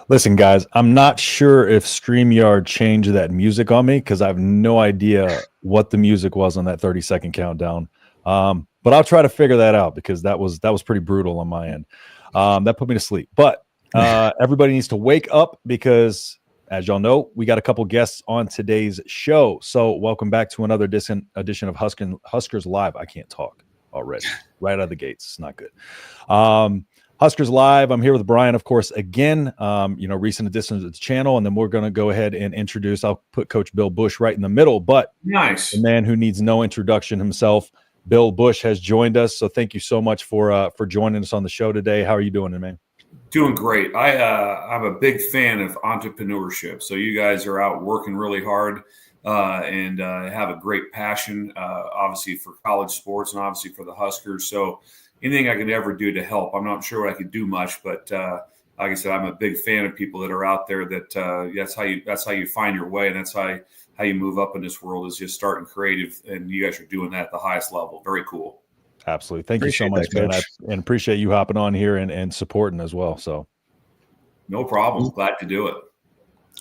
Listen, guys, I'm not sure if StreamYard changed that music on me because I have no idea what the music was on that 30-second countdown. But I'll try to figure that out because that was pretty brutal on my end. That put me to sleep. But everybody needs to wake up because, as y'all know, we got a couple guests on today's show. So welcome back to another edition of Huskers Live. I can't talk already. Right out of the gates. It's not good. Huskers Live. I'm here with Brian, of course, again, recent additions to the channel. And then we're going to go ahead and introduce, I'll put Coach Bill Busch right in the middle, but nice. The man who needs no introduction himself, Bill Busch, has joined us. So thank you so much for joining us on the show today. How are you doing, man? Doing great. I'm a big fan of entrepreneurship. So you guys are out working really hard and have a great passion, obviously for college sports and obviously for the Huskers. So anything I could ever do to help. I'm not sure I could do much, but like I said, I'm a big fan of people that are out there. That's how you find your way, and that's how you move up in this world, is just starting creative. And you guys are doing that at the highest level. Very cool. Absolutely. Thank you so much, man. And appreciate you hopping on here and supporting as well. So, no problem. Glad to do it.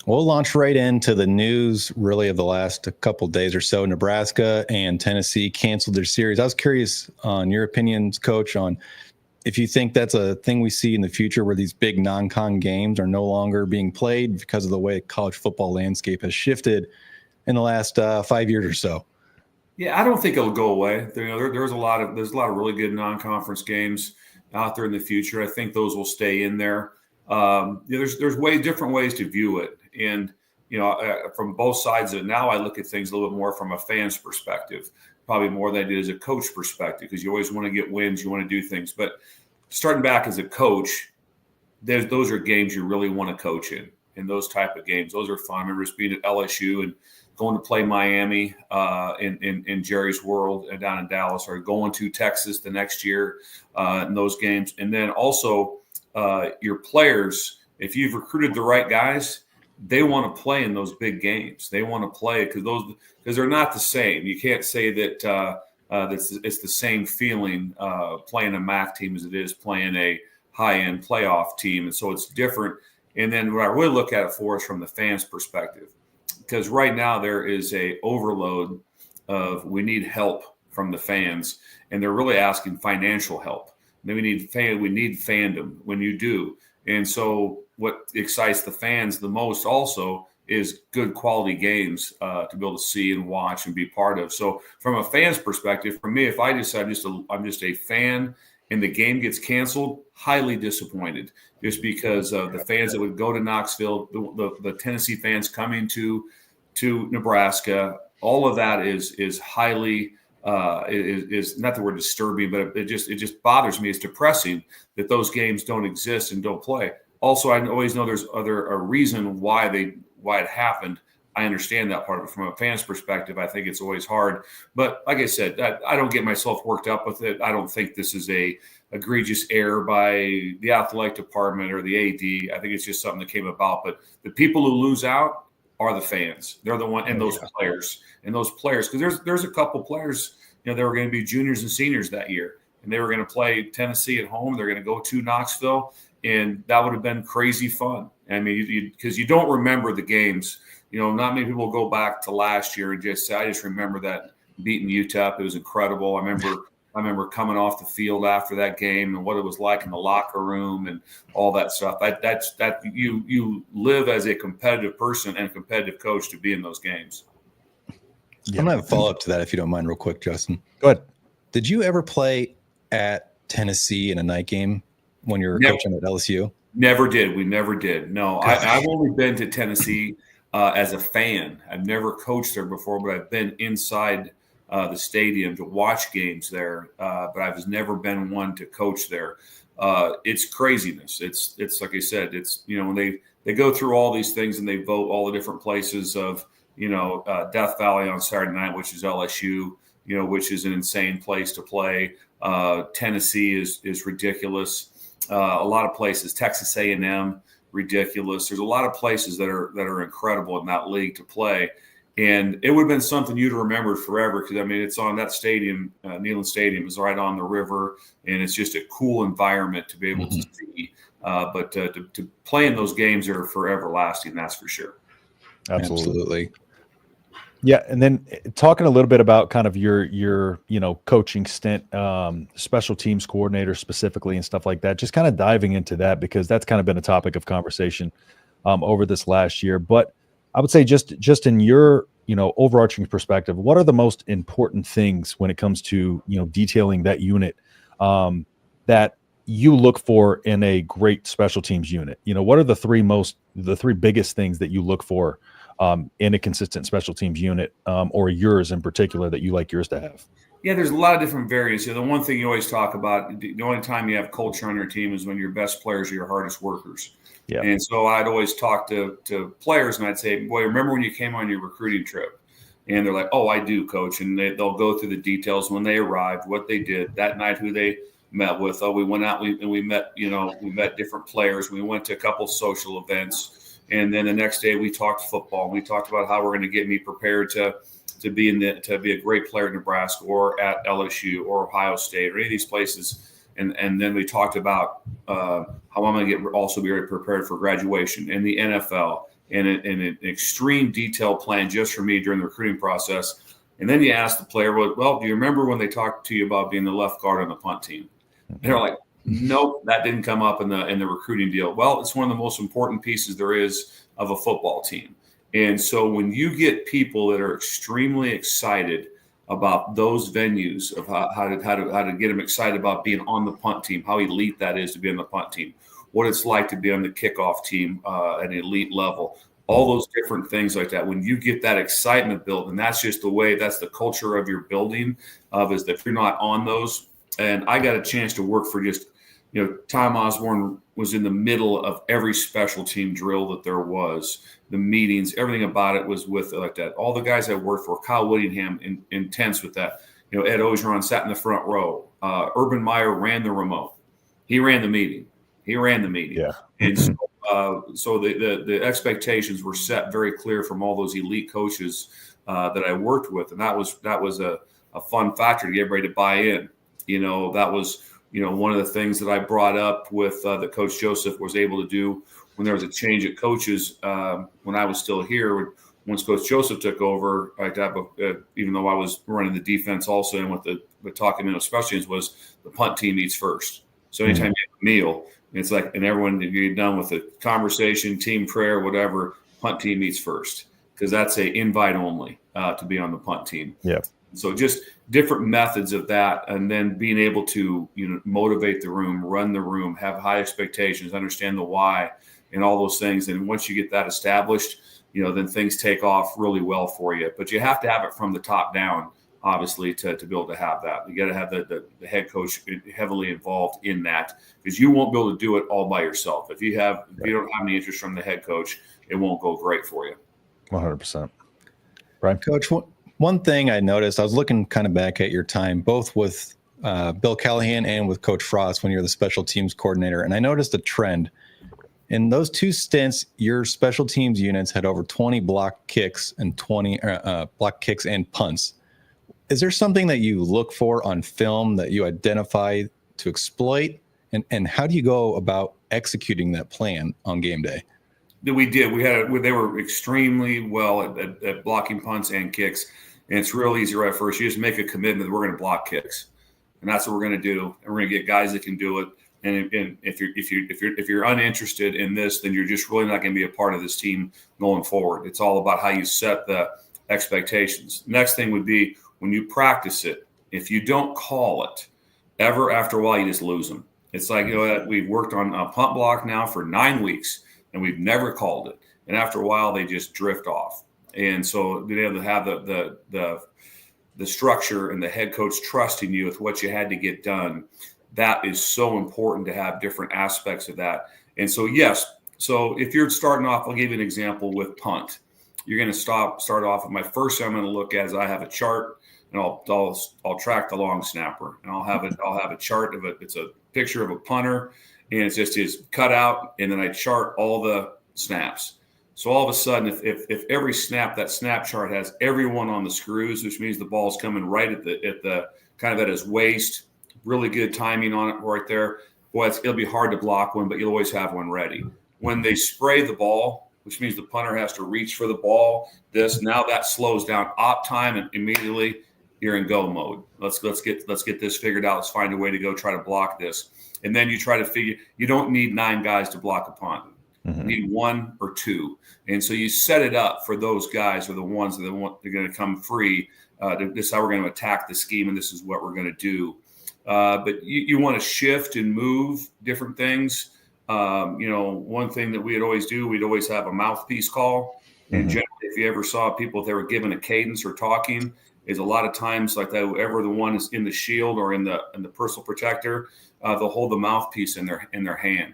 We'll launch right into the news really of the last couple of days or so. Nebraska and Tennessee canceled their series. I was curious on your opinions, Coach, on if you think that's a thing we see in the future where these big non-con games are no longer being played because of the way college football landscape has shifted in the last 5 years or so. Yeah, I don't think it'll go away. There's a lot of really good non-conference games out there in the future. I think those will stay in there. There's different ways to view it. And, from both sides of it, now I look at things a little bit more from a fan's perspective, probably more than I did as a coach perspective, because you always want to get wins, you want to do things. But starting back as a coach, those are games you really want to coach in, and those type of games. Those are fun. I remember just being at LSU and going to play Miami in Jerry's World and down in Dallas, or going to Texas the next year in those games. And then also your players, if you've recruited the right guys, they want to play in those big games. They want to play because they're not the same. You can't say that it's the same feeling playing a MAC team as it is playing a high-end playoff team. And so it's different. And then what I really look at it for is from the fans' perspective, because right now there is a overload of we need help from the fans, and they're really asking financial help. Then we need fandom when you do. And so what excites the fans the most also is good quality games to be able to see and watch and be part of. So from a fan's perspective, for me, if I decide I'm just a fan and the game gets canceled, highly disappointed, just because of the fans that would go to Knoxville, the Tennessee fans coming to Nebraska. All of that is highly is not the word disturbing, but it just bothers me. It's depressing that those games don't exist and don't play. Also, I always know there's a reason why it happened. I understand that part of it. From a fan's perspective, I think it's always hard. But like I said, I don't get myself worked up with it. I don't think this is a egregious error by the athletic department or the AD. I think it's just something that came about. But the people who lose out are the fans. They're the one, and those players, because there's a couple players, they were going to be juniors and seniors that year, and they were going to play Tennessee at home. They're going to go to Knoxville, and that would have been crazy fun. I mean, because you don't remember the games. Not many people go back to last year and just say, I just remember that beating UTEP. It was incredible. I remember coming off the field after that game and what it was like in the locker room and all that stuff. That you live as a competitive person and a competitive coach to be in those games. Yeah. I'm going to have a follow-up to that, if you don't mind, real quick, Justin. Go ahead. Did you ever play at Tennessee in a night game when you were coaching at LSU? Never did. We never did. No, I've only been to Tennessee as a fan. I've never coached there before, but I've been inside the stadium to watch games there. But I've never been one to coach there. It's craziness. It's like I said, it's, when they go through all these things and they vote all the different places of, Death Valley on Saturday night, which is LSU, which is an insane place to play. Tennessee is ridiculous. A lot of places, Texas A&M, ridiculous. There's a lot of places that are incredible in that league to play. And it would have been something you'd remember forever, because, it's on that stadium. Neyland Stadium is right on the river, and it's just a cool environment to be able to see But to play in those games are forever lasting. That's for sure. Absolutely. Yeah, and then talking a little bit about kind of your coaching stint, special teams coordinator specifically and stuff like that. Just kind of diving into that because that's kind of been a topic of conversation over this last year. But I would say just in your overarching perspective, what are the most important things when it comes to detailing that unit that you look for in a great special teams unit? What are the three biggest things that you look for in a consistent special teams unit, or yours in particular that you like yours to have? Yeah, there's a lot of different variants. The one thing you always talk about, the only time you have culture on your team is when your best players are your hardest workers. Yeah. And so I'd always talk to players and I'd say, boy, remember when you came on your recruiting trip? And they're like, oh, I do, coach. And they'll go through the details when they arrived, what they did that night, who they met with. Oh, we went out and we met different players. We went to a couple social events. And then the next day we talked football. We talked about how we're going to get me prepared to be a great player at Nebraska or at LSU or Ohio State or any of these places. And then we talked about how I'm going to also be very prepared for graduation and the NFL and an extreme detailed plan just for me during the recruiting process. And then you ask the player, well, do you remember when they talked to you about being the left guard on the punt team? And they're like, nope, that didn't come up in the recruiting deal. Well, it's one of the most important pieces there is of a football team. And so when you get people that are extremely excited about those venues of how to get them excited about being on the punt team, how elite that is to be on the punt team, what it's like to be on the kickoff team at an elite level, all those different things like that. When you get that excitement built, and that's just that's the culture of your building is that if you're not on those. And I got a chance to work for Tom Osborne was in the middle of every special team drill that there was, the meetings, everything about it was with like that. All the guys I worked for, Kyle Whittingham, intense with that. Ed Ogeron sat in the front row. Urban Meyer ran the remote. He ran the meeting. Yeah. And so the expectations were set very clear from all those elite coaches that I worked with, and that was a fun factor to get everybody to buy in. That was one of the things that I brought up with that Coach Joseph was able to do when there was a change at coaches when I was still here. Once Coach Joseph took over, even though I was running the defense also and with the talking about specialties, was the punt team eats first. So anytime you have a meal, it's like, and everyone, you're done with the conversation, team prayer, whatever, punt team eats first, because that's a invite only to be on the punt team. Yeah. So just different methods of that, and then being able to motivate the room, run the room, have high expectations, understand the why, and all those things. And once you get that established, then things take off really well for you. But you have to have it from the top down, obviously, to be able to have that. You got to have the head coach heavily involved in that, because you won't be able to do it all by yourself. If you don't have any interest from the head coach, it won't go great for you. 100%. Right, Coach. One thing I noticed, I was looking kind of back at your time, both with Bill Callahan and with Coach Frost when you're the special teams coordinator, and I noticed a trend. In those two stints, your special teams units had over 20 block kicks and 20 block kicks and punts. Is there something that you look for on film that you identify to exploit? And how do you go about executing that plan on game day? We did. They were extremely well at blocking punts and kicks. And it's real easy right first. You just make a commitment that we're going to block kicks, and that's what we're going to do. And we're going to get guys that can do it. And if you're uninterested in this, then you're just really not going to be a part of this team going forward. It's all about how you set the expectations. Next thing would be when you practice it. If you don't call it ever, after a while, you just lose them. It's like we've worked on a punt block now for 9 weeks, and we've never called it. And after a while, they just drift off. And so being able to have the structure and the head coach trusting you with what you had to get done, that is so important to have different aspects of that. And so, yes, so if you're starting off, I'll give you an example with punt. You're going to start off with my first thing I'm going to look at is I have a chart, and I'll track the long snapper, and I'll have a chart of it. It's a picture of a punter, and it's just his cutout, and then I chart all the snaps. So all of a sudden, if every snap, that snap chart has everyone on the screws, which means the ball's coming right at the kind of at his waist, really good timing on it right there. boy, it'll be hard to block one, but you'll always have one ready. When they spray the ball, which means the punter has to reach for the ball, now that slows down op time, and immediately you're in go mode. Let's get this figured out. Let's find a way to go try to block this. And then you try to figure, you don't need 9 guys to block a punt. You need 1 or 2. And so you set it up for those guys are the ones that they're going to come free. This is how we're going to attack the scheme, and this is what we're going to do. But you want to shift and move different things. One thing that we'd always do, we'd always have a mouthpiece call. And generally, if you ever saw people, if they were given a cadence or talking, is a lot of times like that, whoever the one is in the shield or in the personal protector, they'll hold the mouthpiece in their hand.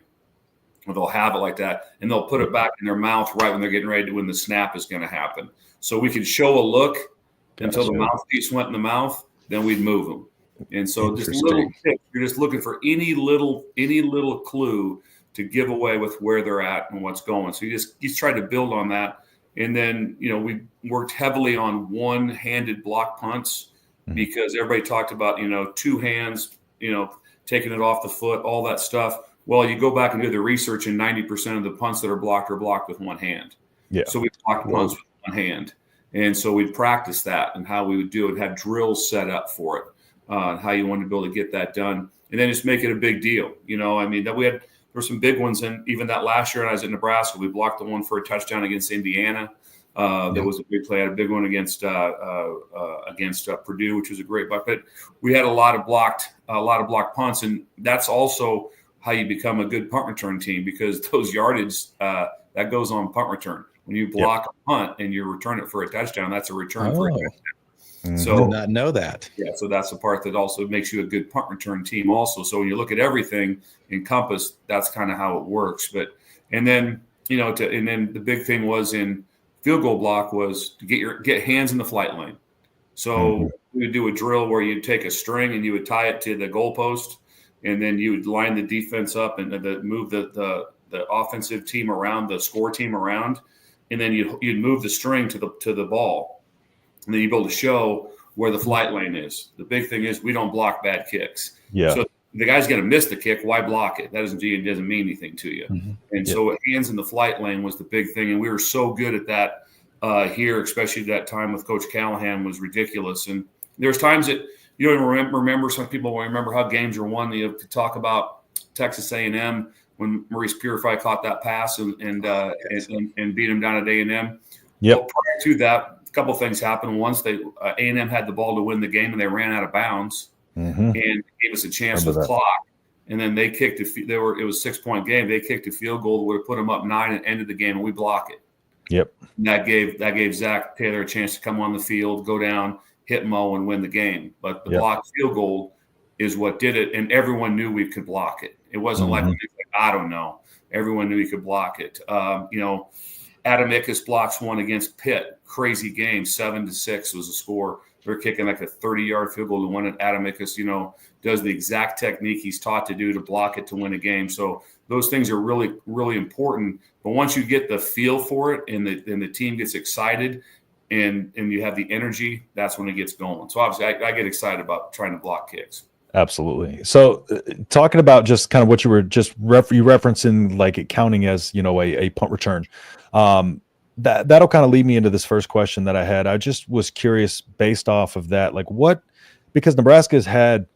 Or they'll have it like that, and they'll put it back in their mouth right when they're getting ready to, when the snap is going to happen. So we could show a look until the mouthpiece went in the mouth, then we'd move them. And so just little tips. You're just looking for any little clue to give away with where they're at and what's going. So you try to build on that. And then, we worked heavily on one-handed block punts because everybody talked about, 2 hands, taking it off the foot, all that stuff. Well, you go back and do the research, and 90% of the punts that are blocked with one hand. Yeah. So we blocked punts with one hand. And so we'd practice that and how we would do it, have drills set up for it, how you wanted to be able to get that done. And then just make it a big deal. There were some big ones. And even that last year when I was at Nebraska, we blocked the one for a touchdown against Indiana. There was a big play. I had a big one against Purdue, which was a great block. But we had a lot of blocked punts. And that's also how you become a good punt return team, because those yardage that goes on punt return. When you block a punt and you return it for a touchdown, that's a return for a touchdown. So I did not know that. Yeah, so that's the part that also makes you a good punt return team also. So when you look at everything encompassed, that's kind of how it works. And then the big thing was in field goal block was to get hands in the flight lane. So we would do a drill where you'd take a string and you would tie it to the goalpost. And then you would line the defense up and move the offensive team around, the score team around, and then you'd move the string to the ball, and then you'd be able to show where the flight lane is. The big thing is we don't block bad kicks. Yeah. So the guy's going to miss the kick. Why block it? That doesn't mean anything to you. And so hands in the flight lane was the big thing, and we were so good at that here, especially that time with Coach Callahan was ridiculous. And there's times that you don't even remember. Some people will remember how games are won. You have to talk about Texas A&M when Maurice Purify caught that pass and beat him down at A&M. Yep. Well, prior to that, a couple things happened. Once A&M had the ball to win the game, and they ran out of bounds and gave us a chance with clock. And then they kicked it was a 6-point game. They kicked a field goal that would have put them up 9 and ended the game, and we block it. Yep. And that gave Zach Taylor a chance to come on the field, go down, hit Mo, and win the game. But the blocked field goal is what did it, and everyone knew we could block it. It wasn't like, I don't know. Everyone knew he could block it. Adam Ickes blocks one against Pitt. Crazy game, 7-6 was the score. They're kicking like a 30-yard field goal to win it. Adam Ickes, does the exact technique he's taught to do to block it to win a game. So those things are really, really important. But once you get the feel for it and the team gets excited and you have the energy, that's when it gets going. So obviously I get excited about trying to block kicks. Absolutely. So talking about just kind of what you were just referencing, like it counting as, a punt return, that'll kind of lead me into this first question that I had. I just was curious based off of that, like because Nebraska has had,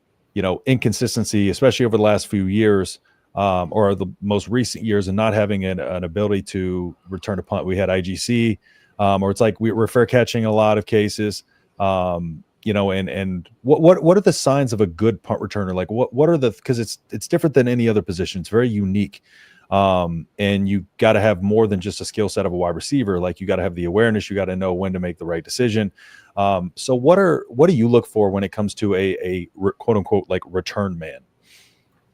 inconsistency, especially over the last few years, or the most recent years, and not having an ability to return a punt. We had IGC, or it's like we're fair catching a lot of cases. And what are the signs of a good punt returner? Like what are because it's different than any other position. It's very unique. And you got to have more than just a skill set of a wide receiver. Like you got to have the awareness. You got to know when to make the right decision. So what do you look for when it comes to a quote unquote like return man?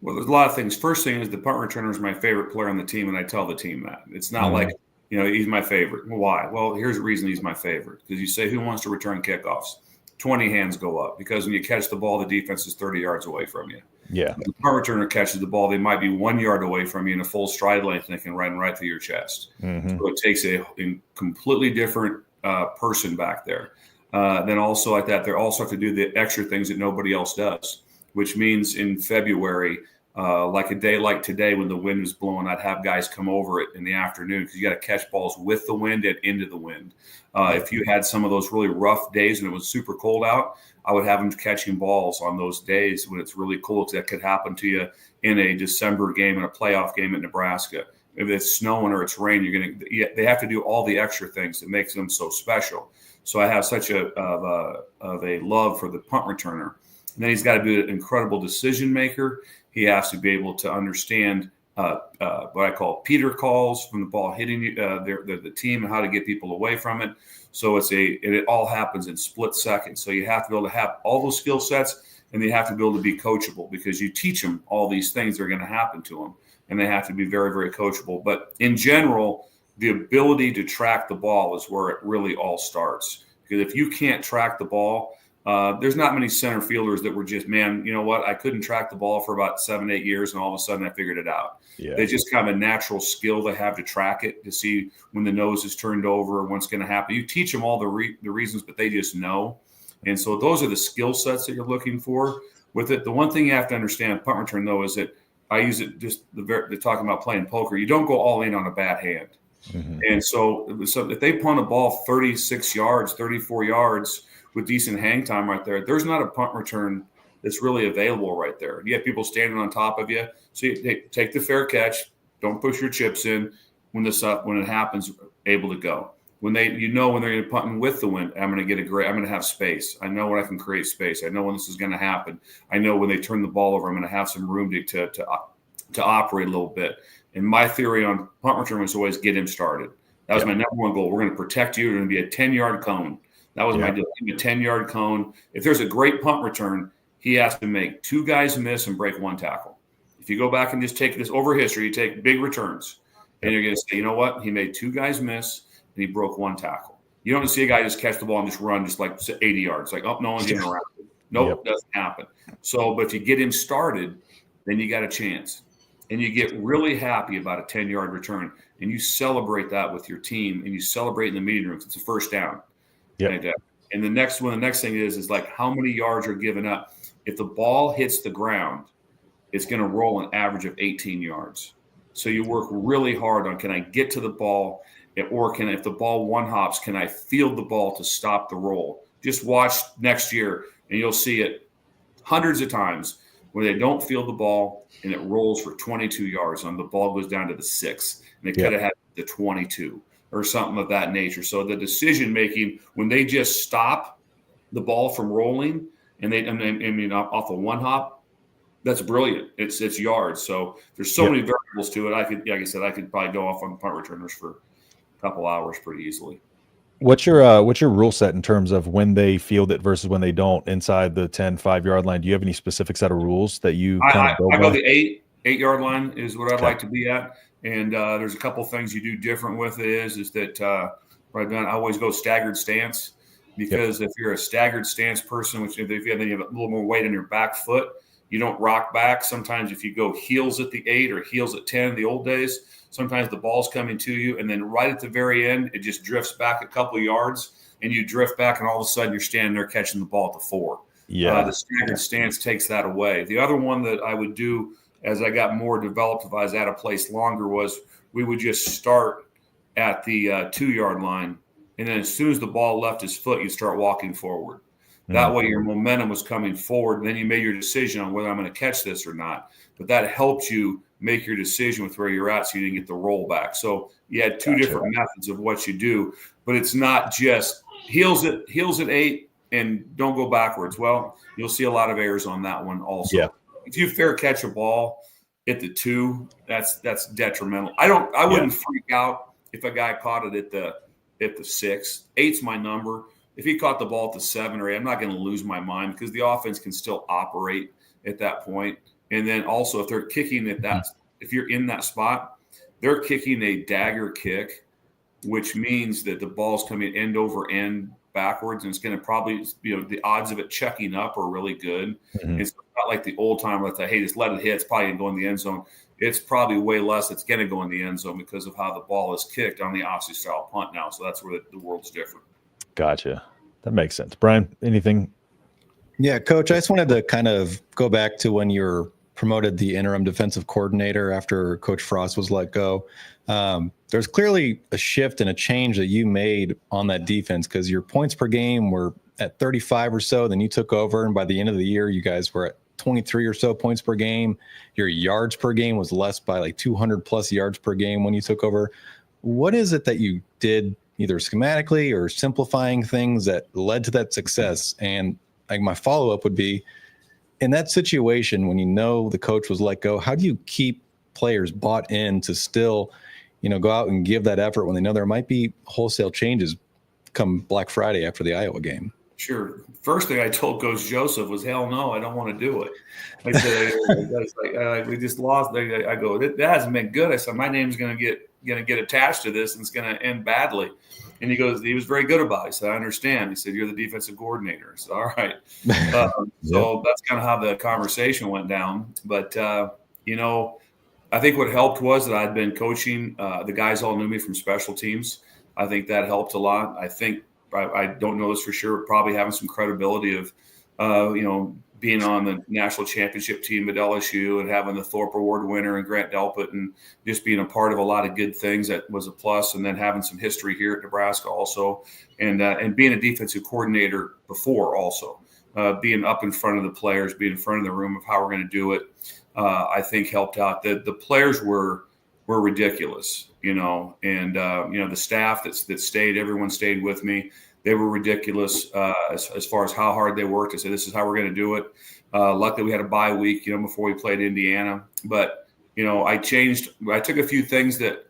Well, there's a lot of things. First thing is the punt returner is my favorite player on the team, and I tell the team that. It's not like, he's my favorite. Why? Well, here's the reason he's my favorite. Because you say, who wants to return kickoffs? 20 hands go up, because when you catch the ball, the defense is 30 yards away from you. Yeah. When the punt returner catches the ball, they might be 1 yard away from you in a full stride length, and they can run right through your chest. So it takes a completely different person back there. Then also like that, they also have to do the extra things that nobody else does, which means in February, Like a day like today when the wind was blowing, I'd have guys come over it in the afternoon because you got to catch balls with the wind and into the wind. If you had some of those really rough days and it was super cold out, I would have them catching balls on those days when it's really cold. That could happen to you in a December game and a playoff game at Nebraska. If it's snowing or it's raining, they have to do all the extra things that makes them so special. So I have such a love for the punt returner. And then he's got to be an incredible decision maker. He has to be able to understand what I call Peter calls from the ball hitting the team and how to get people away from it. So it all happens in split seconds. So you have to be able to have all those skill sets, and you have to be able to be coachable because you teach them all these things that are going to happen to them, and they have to be very, very coachable. But in general, the ability to track the ball is where it really all starts. Because if you can't track the ball, there's not many center fielders that were just, man, you know what? I couldn't track the ball for about 7-8 years, and all of a sudden I figured it out. Yeah. They just kind of a natural skill they have to track it, to see when the nose is turned over or what's going to happen. You teach them all the reasons, but they just know. And so those are the skill sets that you're looking for with it. The one thing you have to understand, punt return, though, is that I use it just they're talking about playing poker. You don't go all in on a bad hand. Mm-hmm. And so if they punt a ball 36 yards, 34 yards with decent hang time right there, there's not a punt return that's really available right there. You have people standing on top of you. So you take the fair catch. Don't push your chips in when it happens, able to go. When they're going to punt with the wind, I'm going to have space. I know when I can create space. I know when this is going to happen. I know when they turn the ball over, I'm going to have some room to operate a little bit. And my theory on punt return was always get him started. That was my number one goal. We're going to protect you. We're going to be a 10-yard cone. That was my deal. A 10-yard cone. If there's a great punt return, he has to make 2 guys miss and break 1 tackle. If you go back and just take this over history, you take big returns, and you're going to say, you know what? He made 2 guys miss, and he broke 1 tackle. You don't see a guy just catch the ball and just run just like 80 yards. Like, oh, no one's getting around it. Nope, doesn't happen. So, but if you get him started, then you got a chance. And you get really happy about a 10-yard return, and you celebrate that with your team, and you celebrate in the meeting room. It's a first down. Yep. And the next thing is like how many yards are given up. If the ball hits the ground, it's going to roll an average of 18 yards. So you work really hard on, can I get to the ball, or if the ball one hops, can I field the ball to stop the roll? Just watch next year, and you'll see it hundreds of times where they don't field the ball and it rolls for 22 yards, and the ball goes down to the 6, and they could have had the 22 or something of that nature. So the decision making, when they just stop the ball from rolling, and off a one hop, that's brilliant. It's yards. So there's so many variables to it. I could probably go off on punt returners for a couple hours pretty easily. What's your rule set in terms of when they field it versus when they don't inside the 5-yard line? Do you have any specific set of rules that you I go the 8-yard line is what I'd like to be at. And there's a couple things you do different with it is that I always go staggered stance, because if you're a staggered stance person, which if you have a little more weight on your back foot, you don't rock back. Sometimes if you go heels at the 8 or heels at 10 in the old days, sometimes the ball's coming to you, and then right at the very end, it just drifts back a couple of yards, and you drift back, and all of a sudden you're standing there catching the ball at the 4. The staggered stance takes that away. The other one that I would do as I got more developed, if I was at a place longer, was we would just start at the 2-yard line, and then as soon as the ball left his foot, you start walking forward. That way your momentum was coming forward, and then you made your decision on whether I'm going to catch this or not. But that helped you make your decision with where you're at, so you didn't get the roll back. So you had 2 different methods of what you do, but it's not just heels at 8 and don't go backwards. Well, you'll see a lot of errors on that one also. Yeah. If you fair catch a ball at the 2, that's detrimental. I wouldn't freak out if a guy caught it at the 6. 8's my number. If he caught the ball at the 7 or 8, I'm not going to lose my mind, because the offense can still operate at that point. And then also, if they're kicking at that, if you're in that spot, they're kicking a dagger kick, which means that the ball's coming end over end backwards, and it's going to probably, the odds of it checking up are really good. It's not like the old time where hey, just let it hit. It's probably going to go in the end zone. It's probably way less it's going to go in the end zone because of how the ball is kicked on the Aussie style punt now. So that's where the world's different. Gotcha. That makes sense. Brian, anything? Yeah, Coach, I just wanted to kind of go back to when you're promoted the interim defensive coordinator after Coach Frost was let go. There's clearly a shift and a change that you made on that defense, because your points per game were at 35 or so. Then you took over, and by the end of the year, you guys were at 23 or so points per game. Your yards per game was less by like 200 plus yards per game when you took over. What is it that you did, either schematically or simplifying things, that led to that success? And like, my follow-up would be, in that situation, when you know the coach was let go, how do you keep players bought in to still, go out and give that effort when they know there might be wholesale changes come Black Friday after the Iowa game? Sure. First thing I told Coach Joseph was, hell no, I don't want to do it. I said, we just lost. I go, that hasn't been good. I said, my name's going to get attached to this, and it's going to end badly. And he was very good about it. He said, I understand. He said, you're the defensive coordinator. I said, all right. So that's kind of how the conversation went down. But, I think what helped was that I'd been coaching. The guys all knew me from special teams. I think that helped a lot. I think, I don't know this for sure, probably having some credibility of, being on the national championship team at LSU and having the Thorpe Award winner and Grant Delpit, and just being a part of a lot of good things, that was a plus. And then having some history here at Nebraska also, and being a defensive coordinator before also, being up in front of the players, being in front of the room of how we're going to do it, I think helped out. The players were ridiculous, and the staff that stayed, everyone stayed with me. They were ridiculous as far as how hard they worked. I said, this is how we're going to do it. Luckily, we had a bye week, before we played Indiana. But, I took a few things that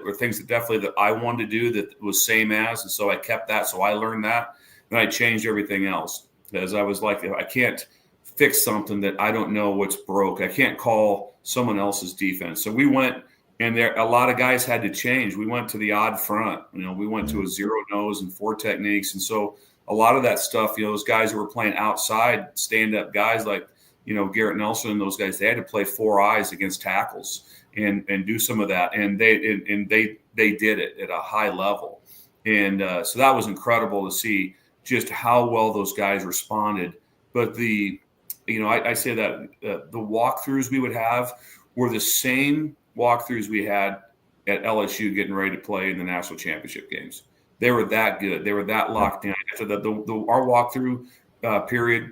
were things that definitely that I wanted to do that was same as. And so I kept that. So I learned that. Then I changed everything else, because I was like, I can't fix something that I don't know what's broke. I can't call someone else's defense. So we went. And a lot of guys had to change. We went to the odd front. We went to a zero nose and four techniques. And so a lot of that stuff, those guys who were playing outside stand-up guys like, Garrett Nelson and those guys, they had to play four eyes against tackles and do some of that. And they did it at a high level. And so that was incredible to see just how well those guys responded. But I say that the walkthroughs we would have were the same walkthroughs we had at LSU getting ready to play in the national championship games. They were that good. They were that locked in. So our walkthrough period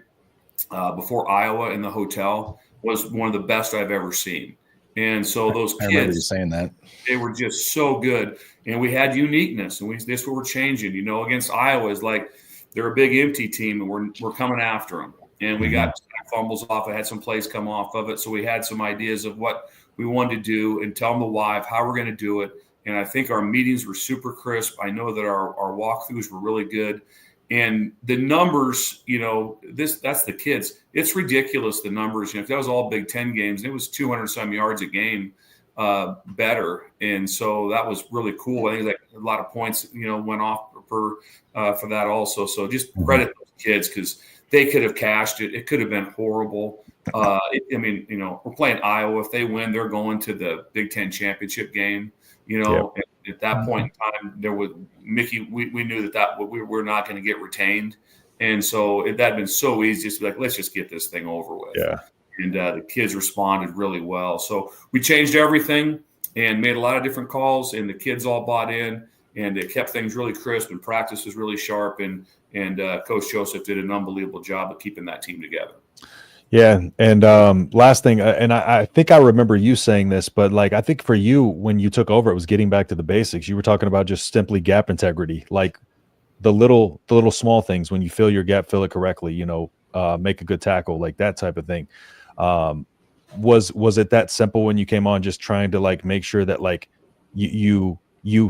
before Iowa in the hotel was one of the best I've ever seen. And so those kids, I remember you saying that, they were just so good. And we had uniqueness, and this is what we're changing. Against Iowa is like they're a big empty team, and we're coming after them. And we got fumbles off. I had some plays come off of it. So we had some ideas of what we wanted to do and tell them the why of how we're going to do it. And I think our meetings were super crisp. I know that our walkthroughs were really good. And the numbers, that's the kids. It's ridiculous, the numbers. If that was all Big Ten games, it was 200 some yards a game better. And so that was really cool. I think like a lot of points, went off for that also. So just credit those kids, because they could have cashed it. It could have been horrible. We're playing Iowa. If they win, they're going to the Big Ten championship game. At that point in time, there was Mickey. We knew that we were not going to get retained, and so that had been so easy just to be like, let's just get this thing over with. Yeah. And the kids responded really well. So we changed everything and made a lot of different calls, and the kids all bought in, and it kept things really crisp, and practice was really sharp, and Coach Joseph did an unbelievable job of keeping that team together. Yeah. And last thing, and I think I remember you saying this, but like, I think for you, when you took over, it was getting back to the basics. You were talking about just simply gap integrity, like the little small things. When you fill your gap, fill it correctly, make a good tackle, like that type of thing. Was it that simple when you came on, just trying to like make sure that like you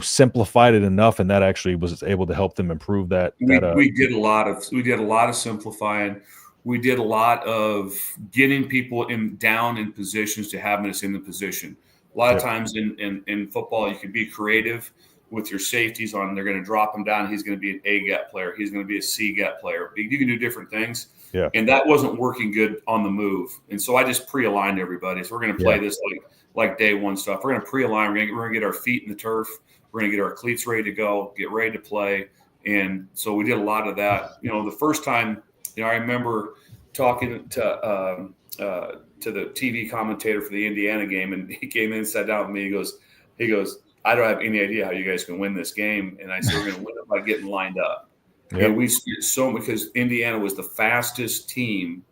simplified it enough, and that actually was able to help them improve that? We did a lot of simplifying. We did a lot of getting people down in positions to having us in the position. A lot of times in football, you can be creative with your safeties on. They're going to drop him down. He's going to be an A gap player. He's going to be a C gap player. You can do different things. Yeah. And that wasn't working good on the move. And so I just pre-aligned everybody. So we're going to play this like day one stuff. We're going to pre-align. We're going to get our feet in the turf. We're going to get our cleats ready to go, get ready to play. And so we did a lot of that. The first time, I remember talking to to the TV commentator for the Indiana game, and he came in and sat down with me. He goes, I don't have any idea how you guys can win this game. And I said, we're going to win it by getting lined up. Yep. And we spent because Indiana was the fastest team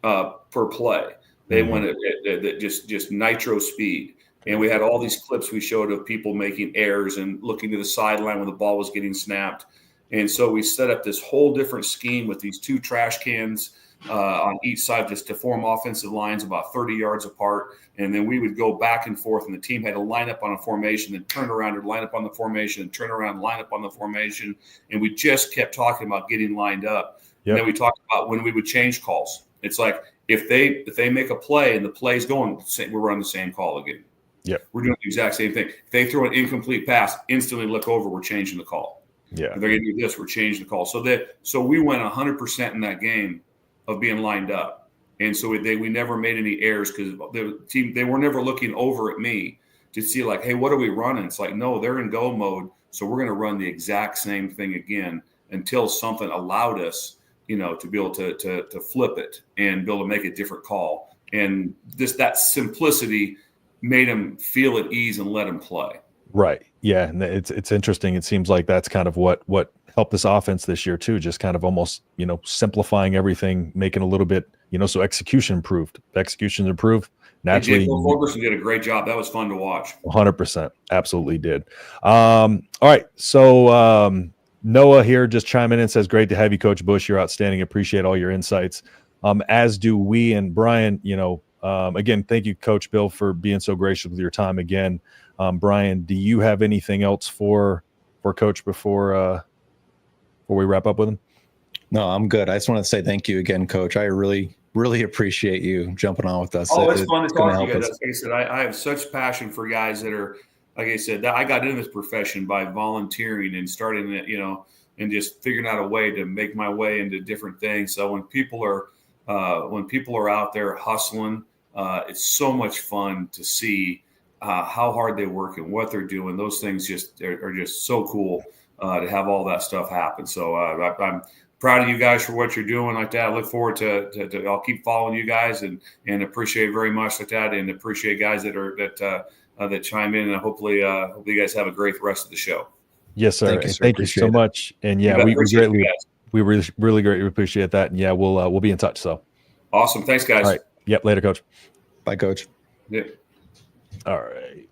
per play. They went at just nitro speed. And we had all these clips we showed of people making errors and looking to the sideline when the ball was getting snapped. And so we set up this whole different scheme with these two trash cans on each side just to form offensive lines about 30 yards apart. And then we would go back and forth, and the team had to line up on a formation and turn around and line up on the formation and turn around and line up on the formation. And we just kept talking about getting lined up. Yep. And then we talked about when we would change calls. It's like if they make a play and the play's going, we're running the same call again. Yeah, we're doing the exact same thing. If they throw an incomplete pass, instantly look over, we're changing the call. Yeah, if they're going to do this, we're changing the call. So we went 100% in that game of being lined up, and so we never made any errors because the team, they were never looking over at me to see like, hey, what are we running? It's like, no, they're in go mode, so we're going to run the exact same thing again until something allowed us, to be able to flip it and be able to make a different call. And that simplicity made him feel at ease and let him play. Right. Yeah. And it's interesting. It seems like that's kind of what helped this offense this year too. Just kind of almost, simplifying everything, making a little bit, so execution improved. Execution improved. Naturally. Ferguson did a great job. That was fun to watch. 100%. Absolutely did. All right. So Noah here just chiming in, says, great to have you, Coach Busch. You're outstanding. Appreciate all your insights. As do we. And Brian, again, thank you, Coach Bill, for being so gracious with your time again. Brian, do you have anything else for Coach before we wrap up with him? No, I'm good. I just want to say thank you again, Coach. I really, really appreciate you jumping on with us. Oh, it's fun to talk to you guys. Like I said, I have such passion for guys that are, like I said, I got into this profession by volunteering and starting it, and just figuring out a way to make my way into different things. So when people are out there hustling, it's so much fun to see how hard they work and what they're doing. Those things are just so cool to have all that stuff happen. So I'm proud of you guys for what you're doing like that. I look forward to I'll keep following you guys and appreciate very much like that, and appreciate guys that chime in, and hopefully you guys have a great rest of the show. Yes, sir. Thank you so much. And yeah, we really greatly appreciate that. And yeah, we'll be in touch. So awesome. Thanks, guys. All right. Yep. Later, Coach. Bye, Coach. Yeah. All right.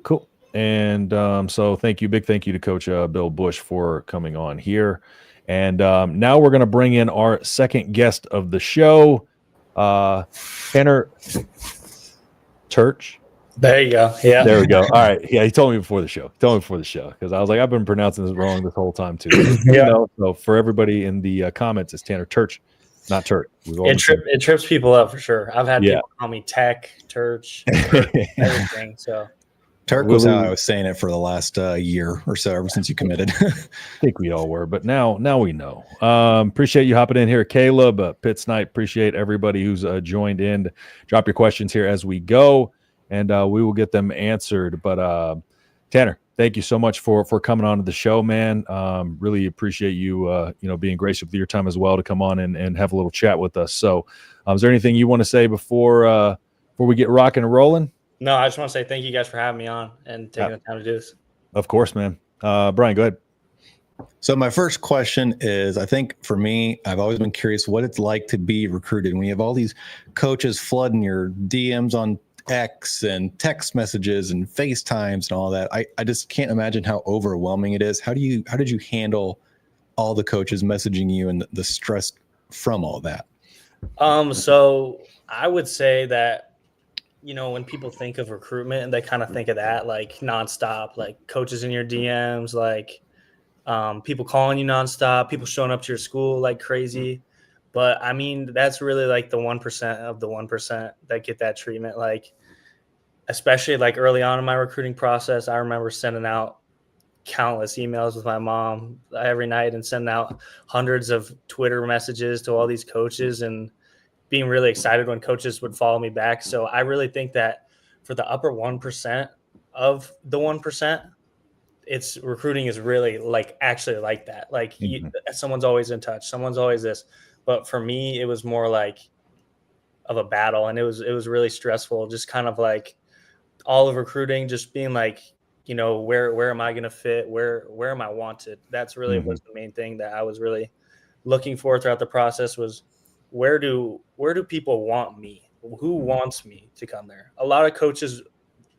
Cool. And so big thank you to Coach Bill Busch for coming on here. And now we're going to bring in our second guest of the show, Tanner Terch. There you go. Yeah. There we go. All right. Yeah, he told me before the show. Because I was like, I've been pronouncing this wrong this whole time too. Yeah. So for everybody in the comments, it's Tanner Terch, not Terch. It trips people up for sure. I've had people call me Tech, Terch, everything. So Terch was how I was saying it for the last year or so, ever since you committed. I think we all were, but now we know. Appreciate you hopping in here, Caleb, Pitt Snipe. Appreciate everybody who's joined in. Drop your questions here as we go, and we will get them answered. But Tanner, thank you so much for coming on to the show, man. Really appreciate you, being gracious with your time as well to come on and have a little chat with us. So, is there anything you want to say before we get rocking and rolling? No, I just want to say thank you guys for having me on and taking the time to do this. Of course, man. Brian, go ahead. So my first question is, I think for me, I've always been curious what it's like to be recruited when you have all these coaches flooding your DMs on X and text messages and FaceTimes and all that. I just can't imagine how overwhelming it is. How did you handle all the coaches messaging you and the stress from all that? So I would say that, when people think of recruitment and they kind of think of that like nonstop, like coaches in your DMs, like people calling you nonstop, people showing up to your school like crazy. But I mean, that's really like the 1% of the 1% that get that treatment. Like, especially like early on in my recruiting process, I remember sending out countless emails with my mom every night and sending out hundreds of Twitter messages to all these coaches and being really excited when coaches would follow me back. So I really think that for the upper 1% of the 1%, it's recruiting is really like actually like that. Like someone's always in touch. Someone's always this. But for me, it was more like of a battle, and it was really stressful. Just kind of like all of recruiting, just being like, where am I going to fit? Where am I wanted? That's really was the main thing that I was really looking for throughout the process was where do people want me? Who wants me to come there? A lot of coaches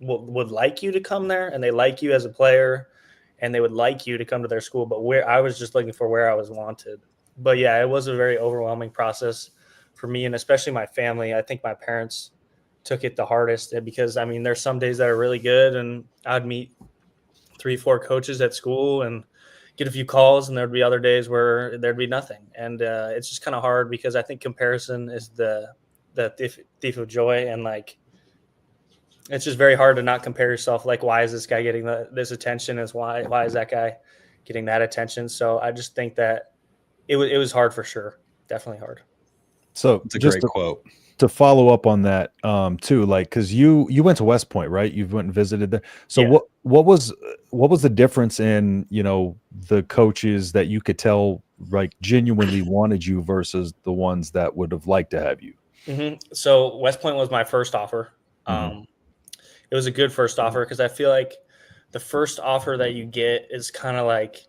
would like you to come there, and they like you as a player, and they would like you to come to their school. But where I was just looking for where I was wanted. But yeah, it was a very overwhelming process for me, and especially my family. I think my parents took it the hardest because, I mean, there's some days that are really good, and I'd meet 3-4 coaches at school and get a few calls, and there'd be other days where there'd be nothing. And it's just kind of hard because I think comparison is the thief of joy. And like, it's just very hard to not compare yourself. Like, why is this guy getting this attention? Why is that guy getting that attention? So I just think that it was hard for sure. Definitely hard. So it's a great quote. To follow up on that too, like, because you went to West Point, right? You went and visited there. So yeah. what was the difference in the coaches that you could tell like genuinely wanted you versus the ones that would have liked to have you? So West Point was my first offer. It was a good first offer because I feel like the first offer that you get is kind of like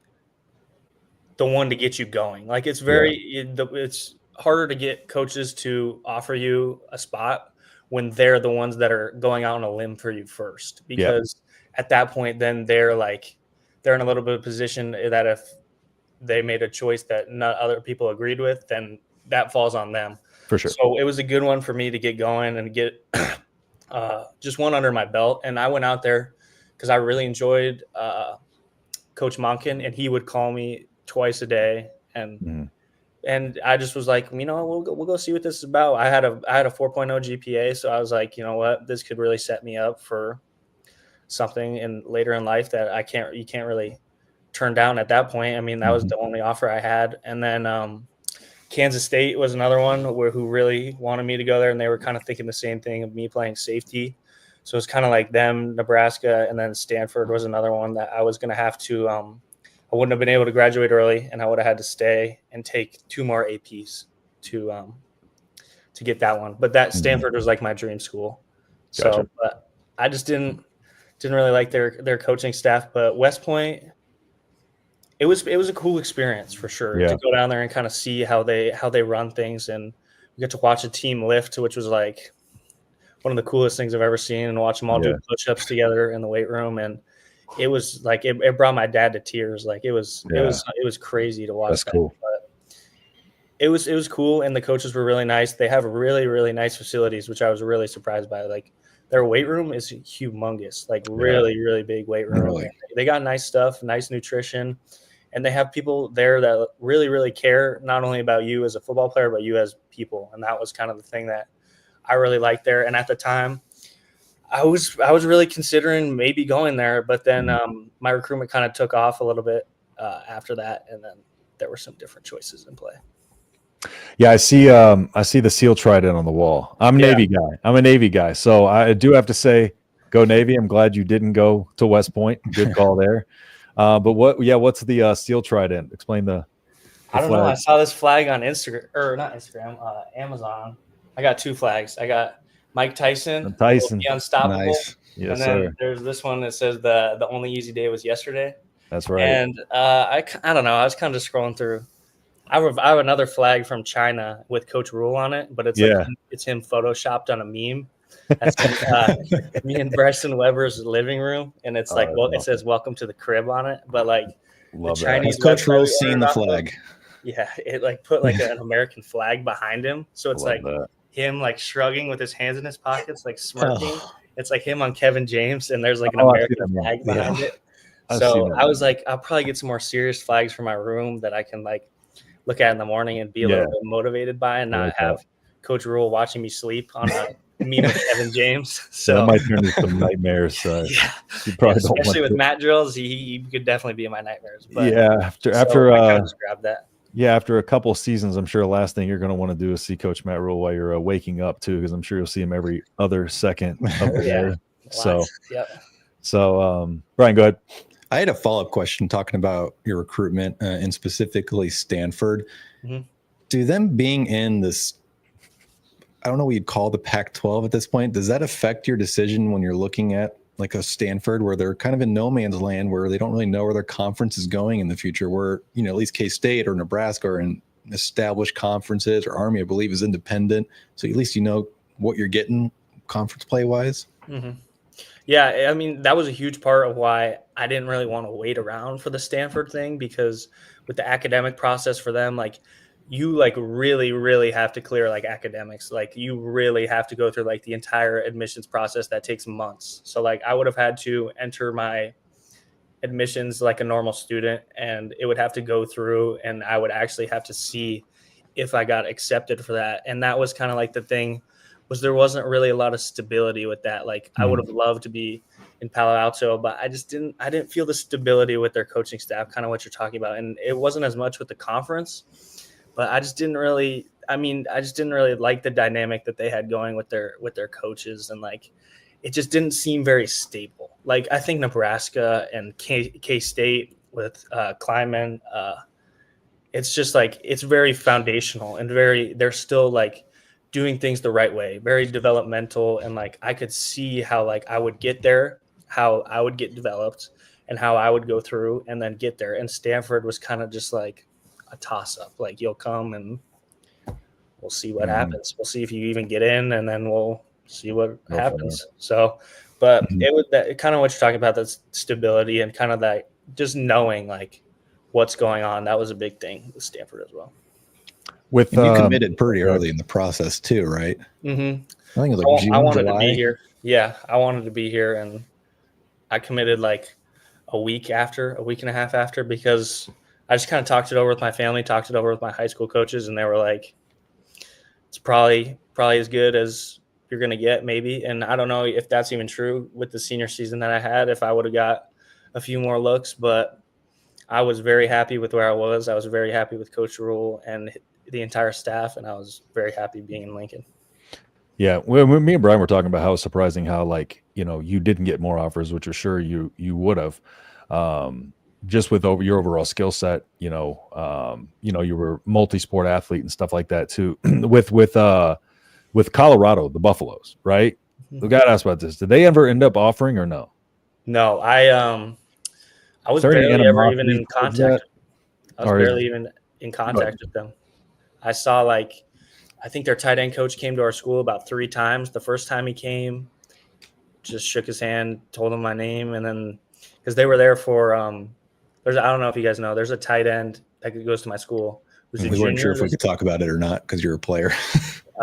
the one to get you going. Like it's it's harder to get coaches to offer you a spot when they're the ones that are going out on a limb for you first, because at that point, then they're in a little bit of position that if they made a choice that not other people agreed with, then that falls on them. For sure. So it was a good one for me to get going and get just one under my belt. And I went out there because I really enjoyed Coach Monken, and he would call me twice a day. And I just was like, we'll go see what this is about. I had a 4.0 GPA, so I was like, you know what, this could really set me up for something later in life that you can't really turn down at that point. I mean, that was the only offer I had. And then Kansas State was another one who really wanted me to go there, and they were kind of thinking the same thing of me playing safety. So it's kind of like them, Nebraska, and then Stanford was another one that I was going to have to I wouldn't have been able to graduate early, and I would have had to stay and take 2 more APs to get that one. But that Stanford was like my dream school. Gotcha. So but I just didn't really like their coaching staff. But West Point, it was a cool experience for sure to go down there and kind of see how they run things, and we get to watch a team lift, which was like one of the coolest things I've ever seen, and watch them all do push-ups together in the weight room. And it was like it brought my dad to tears. Like it was crazy to watch. That's cool. But it was cool, and the coaches were really nice. They have really, really nice facilities, which I was really surprised by. Like their weight room is humongous, like really, really big weight room. Really? They got nice stuff, nice nutrition, and they have people there that really, really care not only about you as a football player, but you as people. And that was kind of the thing that I really liked there. And at the time, I was really considering maybe going there, but then my recruitment kind of took off a little bit after that, and then there were some different choices in play. Yeah, I see the seal trident on the wall. I'm a Navy guy, so I do have to say, go Navy. I'm glad you didn't go to West Point. Good call there. But what's the seal trident? Explain the I don't know. I saw this flag on Amazon. I got 2 flags. I got Mike Tyson, the unstoppable. Nice. Yes, and then there's this one that says the only easy day was yesterday. That's right. And I don't know. I was kind of just scrolling through. I have another flag from China with Coach Rule on it, but it's it's him photoshopped on a meme. That's me and Bryson Weber's living room, and it's it says "Welcome to the crib" on it. But like the Chinese Coach Rule seen the flag. It like put like an American flag behind him, so it's like him like shrugging with his hands in his pockets, like smirking. It's like him on Kevin James, and there's like an American flag behind it. So I was like, I'll probably get some more serious flags for my room that I can like look at in the morning and be a little bit motivated by, and not have Coach Rule watching me sleep on a meme with Kevin James. So that might turn into some nightmares. You probably don't especially with Matt drills, he could definitely be in my nightmares. But after I just grabbed that. Yeah, after a couple of seasons, I'm sure the last thing you're going to want to do is see Coach Matt Rule while you're waking up too, because I'm sure you'll see him every other second of the day. So, Brian, go ahead. I had a follow-up question talking about your recruitment and specifically Stanford. Do them being in this, I don't know what you'd call the Pac-12 at this point. Does that affect your decision when you're looking at like a Stanford, where they're kind of in no man's land, where they don't really know where their conference is going in the future, where, you know, at least K-State or Nebraska are in established conferences, or Army, I believe, is independent. So at least you know what you're getting conference play wise. Mm-hmm. Yeah, I mean, that was a huge part of why I didn't really want to wait around for the Stanford thing, because with the academic process for them, like, you like really, really have to clear like academics. Like, you really have to go through like the entire admissions process that takes months. So like, I would have had to enter my admissions like a normal student, and it would have to go through, and I would actually have to see if I got accepted for that. And that was kind of like the thing, was there wasn't really a lot of stability with that. Like, I would have loved to be in Palo Alto, but I didn't feel the stability with their coaching staff, kind of what you're talking about. And it wasn't as much with the conference, but I just didn't really like the dynamic that they had going with their coaches. And like, it just didn't seem very stable. Like, I think Nebraska and K-State with Kleiman, it's just like, it's very foundational and they're still like doing things the right way, very developmental. And like, I could see how like I would get there, how I would get developed, and how I would go through and then get there. And Stanford was kind of just like a toss up. Like, you'll come and we'll see what happens. We'll see if you even get in, and then we'll see what happens. So, but it was that kind of what you're talking about, that stability and kind of that just knowing like what's going on. That was a big thing with Stanford as well. And you committed pretty early in the process too, right? Mm-hmm. I think it was like June, I wanted July. to be here. Yeah, I wanted to be here, and I committed like a week and a half after, because I just kind of talked it over with my family, talked it over with my high school coaches, and they were like, it's probably as good as you're going to get, maybe. And I don't know if that's even true with the senior season that I had, if I would have got a few more looks, but I was very happy with where I was. I was very happy with Coach Rule and the entire staff, and I was very happy being in Lincoln. Yeah, well, me and Brian were talking about how it's surprising how, like, you know, you didn't get more offers, which I'm sure you would have, just with your overall skill set. You know, you were multi-sport athlete and stuff like that too. with Colorado, the Buffaloes, right? We got asked about this. Did they ever end up offering or no? No, I was barely ever even in contact. I was barely even in contact with them. I saw, like, I think their tight end coach came to our school about 3 times. The first time he came, just shook his hand, told him my name, and then because they were there for I don't know if you guys know, there's a tight end that goes to my school. We weren't sure if we could talk about it or not because you're a player.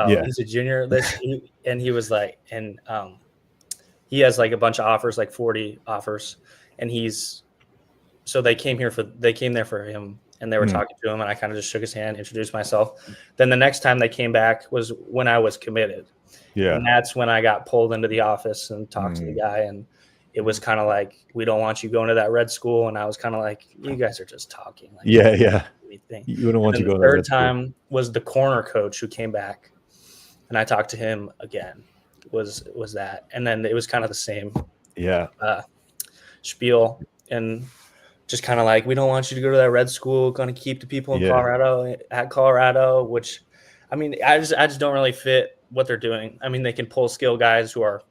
Yeah, he's a junior. And he was like, and he has like a bunch of offers, like 40 offers, and so they came there for him. And they were talking to him, and I kind of just shook his hand, introduced myself. Then the next time they came back was when I was committed. Yeah. And that's when I got pulled into the office and talked to the guy. And it was kind of like, we don't want you going to that red school. And I was kind of like, you guys are just talking. Like, yeah. You wouldn't want to go to that red school. The third time was the corner coach who came back, and I talked to him again. Was that. And then it was kind of the same spiel. And just kind of like, we don't want you to go to that red school, going to keep the people in Colorado, which, I mean, I just don't really fit what they're doing. I mean, they can pull skill guys who are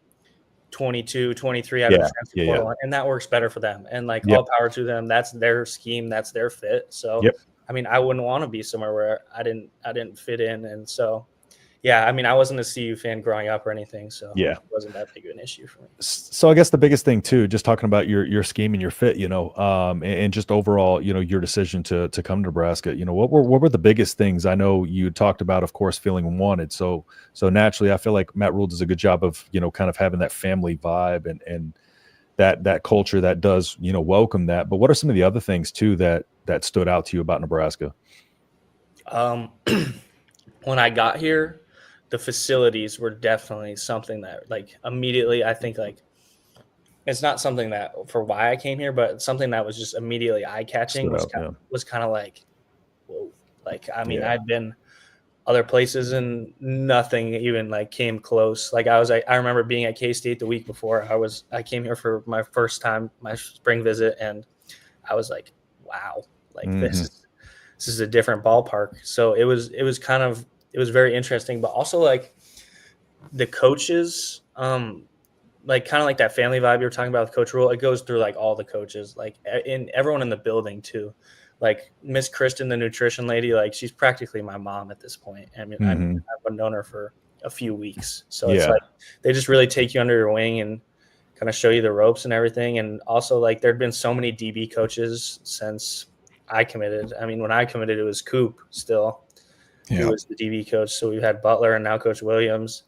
22, 23 out of the transfer portal, and that works better for them. And like, all power to them. That's their scheme. That's their fit. So, I mean, I wouldn't want to be somewhere where I didn't fit in. And so, yeah, I mean, I wasn't a CU fan growing up or anything, so it wasn't that big of an issue for me. So I guess the biggest thing too, just talking about your scheme and your fit, you know, and just overall, you know, your decision to come to Nebraska, you know, what were the biggest things? I know you talked about, of course, feeling wanted. So naturally, I feel like Matt Rule does a good job of, you know, kind of having that family vibe and that culture that does, you know, welcome that. But what are some of the other things too that stood out to you about Nebraska? When I got here, the facilities were definitely something that, like, immediately, I think, like, it's not something that for why I came here, but something that was just immediately eye-catching was kind of like, whoa. Like, I mean, I'd been other places and nothing even like came close. Like, I remember being at K-State the week before. I came here for my first time, my spring visit, and I was like, wow, like this is a different ballpark. So it was very interesting, but also, like, the coaches, like kind of like that family vibe you were talking about with Coach Rule, it goes through like all the coaches, like in everyone in the building too. Like Miss Kristen, the nutrition lady, like she's practically my mom at this point. I mean, I've known her for a few weeks, so it's like they just really take you under your wing and kind of show you the ropes and everything. And also, like, there'd been so many DB coaches since I committed. I mean, when I committed, it was Coop still, who was the DB coach. So we've had Butler and now Coach Williams,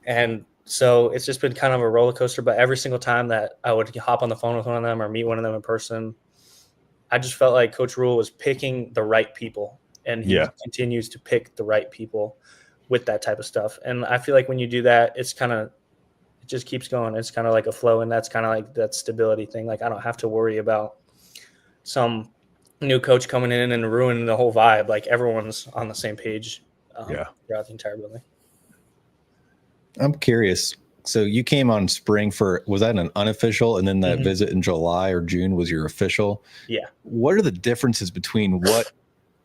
and so it's just been kind of a roller coaster. But every single time that I would hop on the phone with one of them or meet one of them in person, I just felt like Coach Rule was picking the right people, and he continues to pick the right people with that type of stuff. And I feel like when you do that, it just keeps going. It's kind of like a flow, and that's kind of like that stability thing. Like I don't have to worry about some new coach coming in and ruining the whole vibe. Like everyone's on the same page throughout the entire building. I'm curious. So you came on spring was that an unofficial, and then that visit in July or June was your official? Yeah. What are the differences between what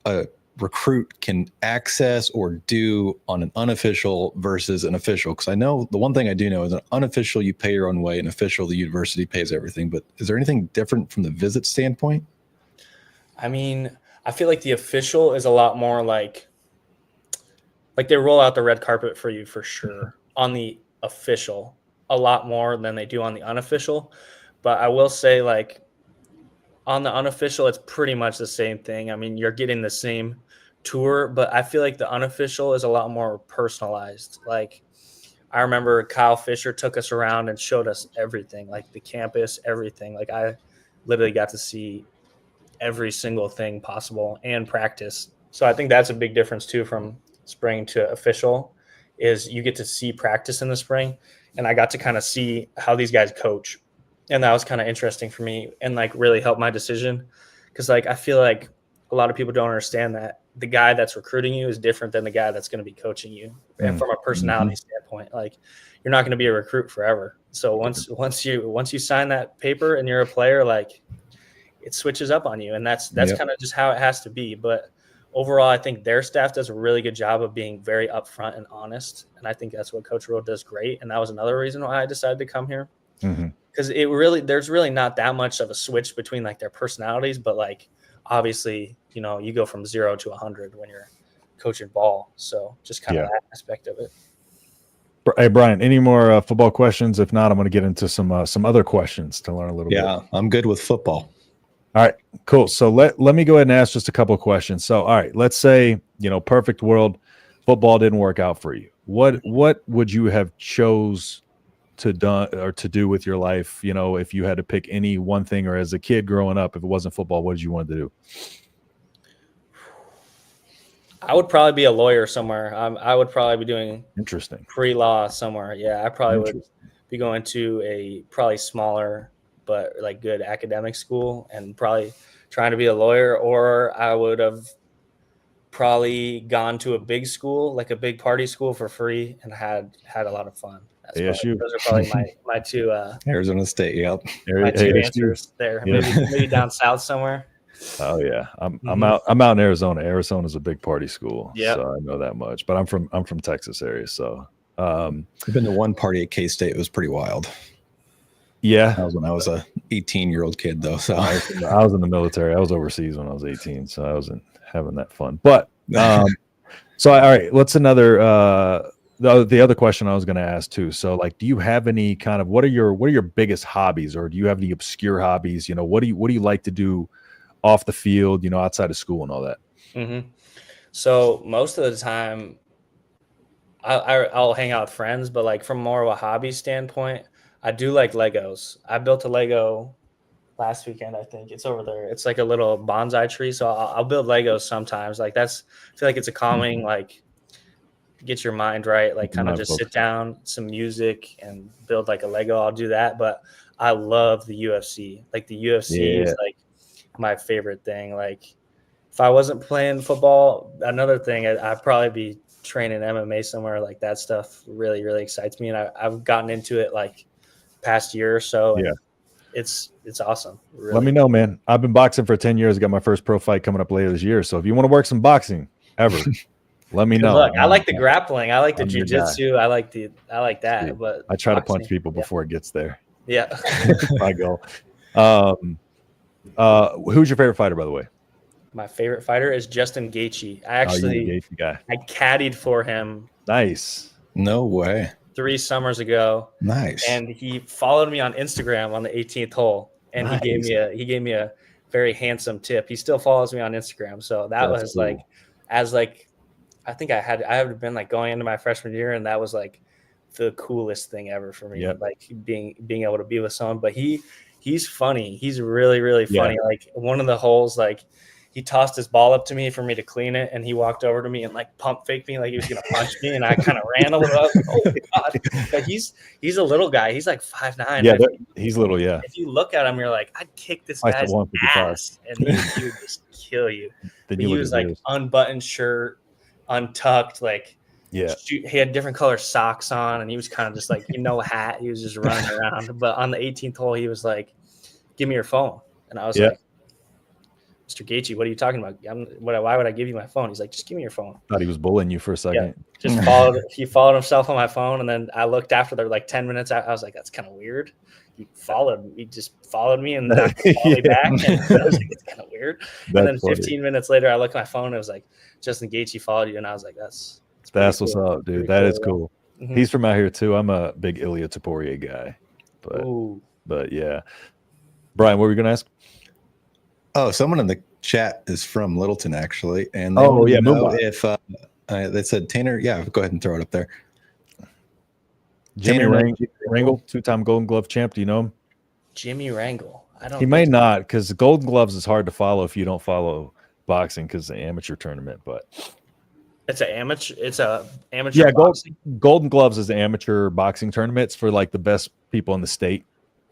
a recruit can access or do on an unofficial versus an official? Because I know the one thing I do know is an unofficial, you pay your own way, and official, the university pays everything. But is there anything different from the visit standpoint? I mean, I feel like the official is a lot more like they roll out the red carpet for you for sure on the official, a lot more than they do on the unofficial. But I will say, like, on the unofficial, it's pretty much the same thing. I mean, you're getting the same tour, but I feel like the unofficial is a lot more personalized. Like, I remember Kyle Fisher took us around and showed us everything, like the campus, everything. Like, I literally got to see every single thing possible and practice. So I think that's a big difference too from spring to official, is you get to see practice in the spring, and I got to kind of see how these guys coach, and that was kind of interesting for me and like really helped my decision, because like I feel like a lot of people don't understand that the guy that's recruiting you is different than the guy that's going to be coaching you. And from a personality standpoint, like you're not going to be a recruit forever. So once you sign that paper and you're a player, like it switches up on you, and that's kind of just how it has to be. But overall, I think their staff does a really good job of being very upfront and honest. And I think that's what Coach Rule does great. And that was another reason why I decided to come here. Because there's really not that much of a switch between like their personalities, but like obviously, you know, you go from 0 to 100 when you're coaching ball. So just kind of that aspect of it. Hey, Brian, any more football questions? If not, I'm going to get into some other questions to learn a little bit. Yeah, I'm good with football. All right, cool. So let me go ahead and ask just a couple of questions. So, all right, let's say, you know, perfect world, football didn't work out for you. What would you have chose to do with your life? You know, if you had to pick any one thing, or as a kid growing up, if it wasn't football, what did you want to do? I would probably be a lawyer somewhere. I would probably be doing pre-law somewhere. Yeah, I probably would be going to a probably smaller but like good academic school and probably trying to be a lawyer, or I would have probably gone to a big school, like a big party school for free, and had a lot of fun. Those are probably my two Arizona State, my two answers there. Maybe down south somewhere. Oh yeah, I'm out in Arizona. Arizona's a big party school, so I know that much. But I'm from Texas area, so I've been to one party at K-State. It was pretty wild. Yeah, that was when I was a 18-year-old kid, though. So I was in the military. I was overseas when I was 18, so I wasn't having that fun. But so all right, what's another the other question I was going to ask too? So like, do you have any kind of what are your biggest hobbies, or do you have any obscure hobbies? You know, what do you like to do off the field? You know, outside of school and all that. So most of the time, I'll hang out with friends, but like from more of a hobby standpoint, I do like Legos. I built a Lego last weekend. I think it's over there. It's like a little bonsai tree. So I'll build Legos sometimes. Like I feel like it's a calming, like get your mind right. Like kind of just sit down, some music, and build like a Lego. I'll do that. But I love the UFC. Like the UFC is like my favorite thing. Like if I wasn't playing football, another thing, I'd probably be training MMA somewhere. Like that stuff really, really excites me. And I've gotten into it like past year or so. Yeah, it's awesome. Really. Let me know, man. I've been boxing for 10 years. I got my first pro fight coming up later this year. So if you want to work some boxing ever, Let me Good know. luck. I like the grappling. I like the I'm your guy. jujitsu. I like that. Sweet. But I try to boxing, punch people before it gets there. Yeah. I go. Who's your favorite fighter, by the way? My favorite fighter is Justin Gaethje. I You're the actually Gaethje guy. I caddied for him Nice. No way. 3 summers ago, Nice. and he followed me on Instagram on the 18th hole, and Nice. he gave me a very handsome tip. He still follows me on Instagram, so that That's was cool. like, as like, I think I had been like going into my freshman year, and that was like the coolest thing ever for me. Yep. Like being able to be with someone, but he's funny. He's really, really funny. Yeah. Like one of the holes, like he tossed his ball up to me for me to clean it, and he walked over to me and like pump faked me like he was gonna punch me, and I kind of ran a little. I was like, oh my god! But he's a little guy. He's like 5'9". Yeah, he's little. Yeah. If you look at him, you're like, I'd kick this I said guy's 155. ass, and he would just kill you. Then But you he look was at like yours. unbuttoned shirt, untucked, like Yeah. he had different color socks on, and he was kind of just like hat. He was just running around. But on the 18th hole, he was like, "Give me your phone," and I was Yeah. like, "Mr. Gaethje, what are you talking about? Why would I give you my phone?" He's like, "Just give me your phone." Thought he was bullying you for a second. Just he followed himself on my phone, and then I looked after there like 10 minutes. I was like, "That's kind of weird." He just followed me and not called me back. And I was like, "It's kind of weird." And then 15 minutes later, I looked at my phone. And it was like, "Justin Gaethje followed you," and I was like, "That's That's pretty what's cool. up, dude. Pretty That cool, is yeah. cool. Mhm. He's from out here too. I'm a big Ilya Taporia guy, Ooh. but yeah. Brian, what were you gonna ask? Oh, someone in the chat is from Littleton, actually. And they Oh, wanted yeah, to know Mumbai. if they said Tanner. Yeah, go ahead and throw it up there. Jimmy Tanner Rangel, 2-time Golden Glove champ. Do you know him? Jimmy Rangel. I don't. He may think so. not, because Golden Gloves is hard to follow if you don't follow boxing because it's an amateur tournament. But It's an amateur. It's a amateur. yeah, boxing. Golden Gloves is an amateur boxing tournaments for like the best people in the state.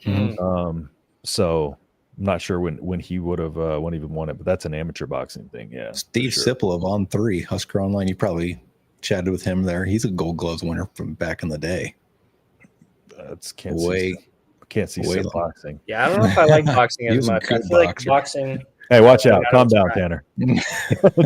Mhm. So I'm not sure when he would have wouldn't even won it, but that's an amateur boxing thing. Yeah. Steve Sipple of On 3, Husker Online. You probably chatted with him there. He's a Gold Gloves winner from back in the day. Can't Way see way some long. boxing. Yeah, I don't know if I like boxing He as was a much. I good feel like boxer. boxing. Hey, watch out! I Calm don't down, try. Tanner.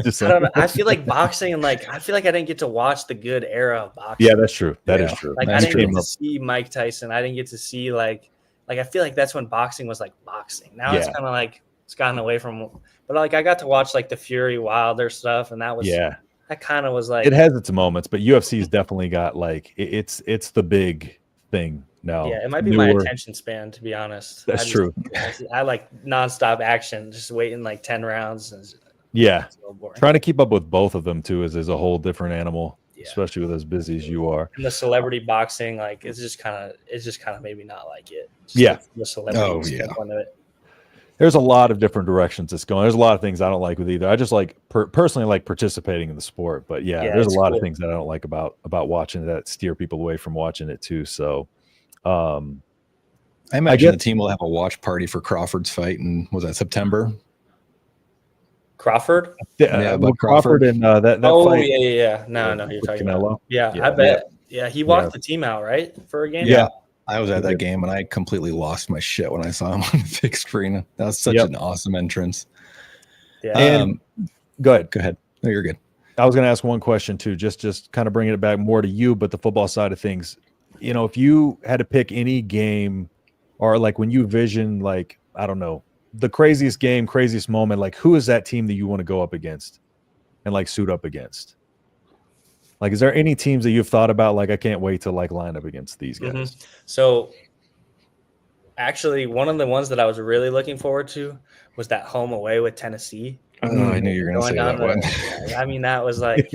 Just I don't know. I feel like boxing and like I feel like I didn't get to watch the good era of boxing. yeah, that's true. That is Yeah. true. Like I That's didn't get true. to see Mike Tyson. I didn't get to see like I feel like that's when boxing was like boxing. Now it's Yeah. kind of like it's gotten away from. But like I got to watch like the Fury Wilder stuff, and that was Yeah, that kind of was like it has its moments, but UFC's definitely got like it's the big thing now. yeah. It might be my Newer. attention span, to be honest. That's true. I like nonstop action, just waiting like 10 rounds. And Yeah, it's a little boring. trying to keep up with both of them too is a whole different animal, Yeah. especially with as busy as you are. And the celebrity boxing, like it's just kind of made me not like it. Just Yeah. the celebrity Oh, yeah. standpoint of it. There's a lot of different directions it's going. There's a lot of things I don't like with either. I just like personally like participating in the sport, but yeah, Yeah, there's a it's lot cool. of things that I don't like about watching that steer people away from watching it too. So, I imagine guess- the team will have a watch party for Crawford's fight in, was that September? Crawford? Yeah, well, but Crawford- and that Oh fight. yeah. No, you're with talking Canelo. about. Yeah, Yeah. I bet. Yeah, he walked the team out, right? For a game? Yeah. I was at He that did. game and I completely lost my shit when I saw him on the big screen. That was such Yep. an awesome entrance. Yeah. And- Go ahead. Go ahead. No, you're good. I was going to ask one question too, just kind of bringing it back more to you, but the football side of things. You know, if you had to pick any game, or like when you vision, like I don't know, the craziest game, craziest moment, like who is that team that you want to go up against and like suit up against? Like, is there any teams that you've thought about? Like, I can't wait to like line up against these guys. Mhm. So actually, one of the ones that I was really looking forward to was that home away with Tennessee. Oh, I knew you were going to say that one. I mean, that was like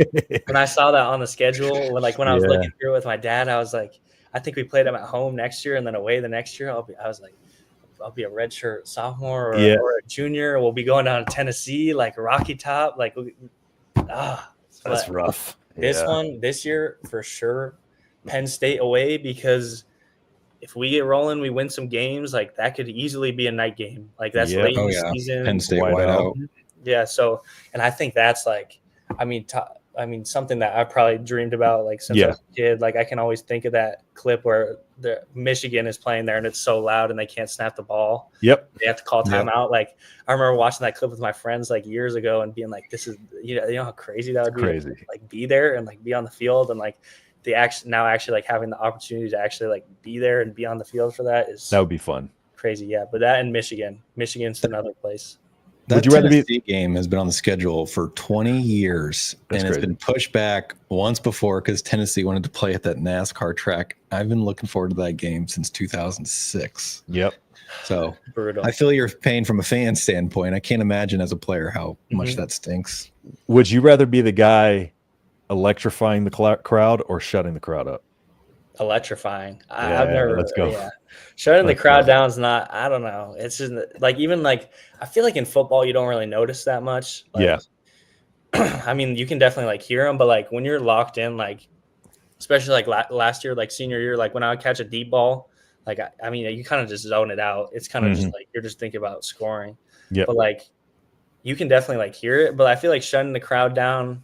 when I saw that on the schedule. When I was Yeah. looking through it with my dad, I was like, I think we played them at home next year and then away the next year. I was like, I'll be a redshirt sophomore or a junior. We'll be going down to Tennessee, like Rocky Top, like That's but rough. this year for sure, Penn State away, because if we get rolling, we win some games, like that could easily be a night game. Like that's Yeah. late in Oh, the yeah. season. Penn State White whiteout. out. Yeah. So, and I think that's like, I mean, I mean, something that I probably dreamed about like since I was a kid. Like I can always think of that clip where the Michigan is playing there and it's so loud and they can't snap the ball. Yep. They have to call timeout. Like I remember watching that clip with my friends like years ago and being like, this is, you know how crazy that would be to, like be there and like be on the field and like actually like having the opportunity to actually like be there and be on the field for that would be fun. Crazy. Yeah. But that in Michigan's another place. That Tennessee game has been on the schedule for 20 years, and it's been pushed back once before because Tennessee wanted to play at that NASCAR track. I've been looking forward to that game since 2006. Yep. So brutal. I feel your pain from a fan standpoint. I can't imagine as a player how much that stinks. Would you rather be the guy electrifying the crowd or shutting the crowd up? Electrifying. I've never. Let's go. Yeah. Shutting the crowd down is not. I don't know. It's just like even like I feel like in football you don't really notice that much. Like, I mean, you can definitely like hear them, but like when you're locked in, like especially like last year, like senior year, like when I would catch a deep ball, like I mean, you kind of just zone it out. It's kind of just like you're just thinking about scoring. Yeah. But like you can definitely like hear it. But I feel like shutting the crowd down.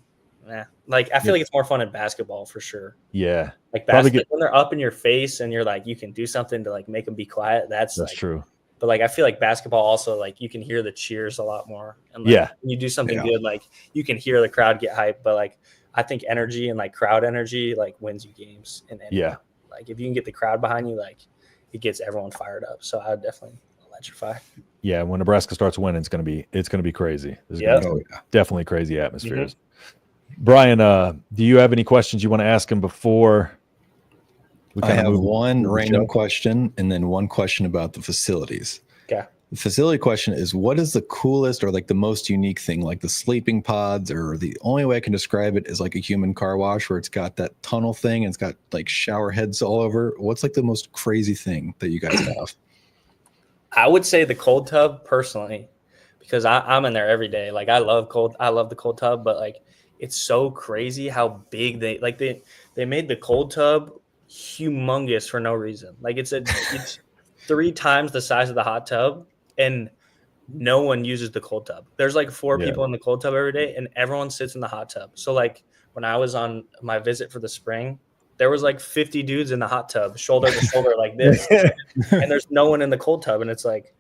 Like I feel like it's more fun in basketball for sure. Yeah, like basketball when they're up in your face and you're like you can do something to like make them be quiet. That's like, true. But like I feel like basketball also like you can hear the cheers a lot more. And like, when you do something good, like you can hear the crowd get hyped. But like I think energy and like crowd energy like wins you games. And like if you can get the crowd behind you, like it gets everyone fired up. So I would definitely electrify. Yeah, when Nebraska starts winning, it's gonna be crazy. Yeah, definitely crazy atmospheres. Brian, do you have any questions you want to ask him before we I have one random question and then one question about the facilities. Okay. The facility question is, what is the coolest or like the most unique thing, like the sleeping pods, or the only way I can describe it is like a human car wash where it's got that tunnel thing and it's got like shower heads all over. What's like the most crazy thing that you guys have? I would say the cold tub personally, because I'm in there every day. Like I love the cold tub, but like it's so crazy how big they made the cold tub humongous for no reason. Like it's 3 times the size of the hot tub, and no one uses the cold tub. There's like 4 people in the cold tub every day, and everyone sits in the hot tub. So like when I was on my visit for the spring, there was like 50 dudes in the hot tub, shoulder to shoulder like this, and there's no one in the cold tub, and it's like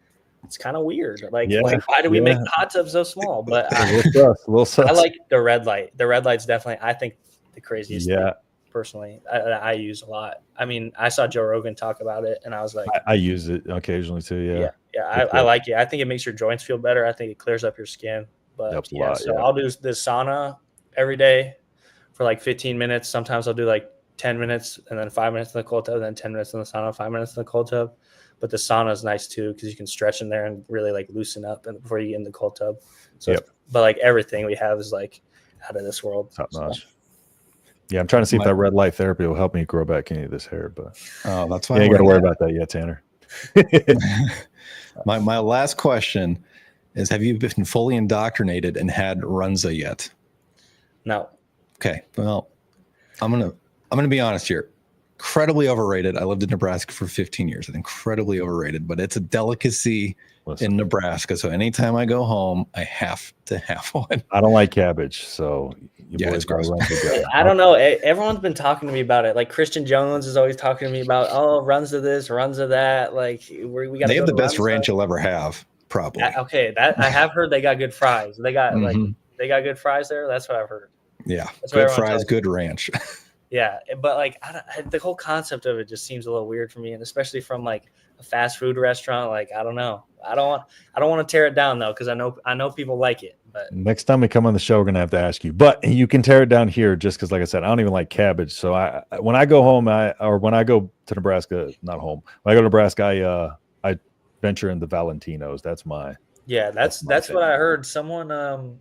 it's kind of weird. Like why do we make the hot tub so small? But I like the red light. The red light's definitely, I think, the craziest thing, personally. I use a lot. I mean, I saw Joe Rogan talk about it, and I was like, I use it occasionally too. I like it. I think it makes your joints feel better. I think it clears up your skin. But helps a lot, I'll do the sauna every day for like 15 minutes. Sometimes I'll do like 10 minutes and then 5 minutes in the cold tub, then 10 minutes in the sauna, 5 minutes in the cold tub. But the sauna is nice too because you can stretch in there and really like loosen up and before you get in the cold tub. So, but like everything we have is like out of this world. Top notch. Yeah, I'm trying to see if that red light therapy will help me grow back any of this hair, but that's why you ain't got to worry about that yet, Tanner. my last question is: have you been fully indoctrinated and had Runza yet? No. Okay. Well, I'm gonna be honest here. Incredibly overrated. I lived in Nebraska for 15 years. Incredibly overrated, but it's a delicacy in Nebraska. So anytime I go home, I have to have one. I don't like cabbage, so it's gross. I don't know. Everyone's been talking to me about it. Like Christian Jones is always talking to me about, runs to this, runs to that. Like we got. They have the best ranch you'll ever have, probably. Okay, that I have heard they got good fries. They got they got good fries there. That's what I've heard. Yeah, good fries, good ranch. Yeah, but like the whole concept of it just seems a little weird for me, and especially from like a fast food restaurant. Like I don't know. I don't want to tear it down though, because I know people like it. But next time we come on the show, we're gonna have to ask you. But you can tear it down here, just because, like I said, I don't even like cabbage. So when I go home, when I go to Nebraska, not home. When I go to Nebraska, I venture into Valentino's. That's my that's what I heard. Someone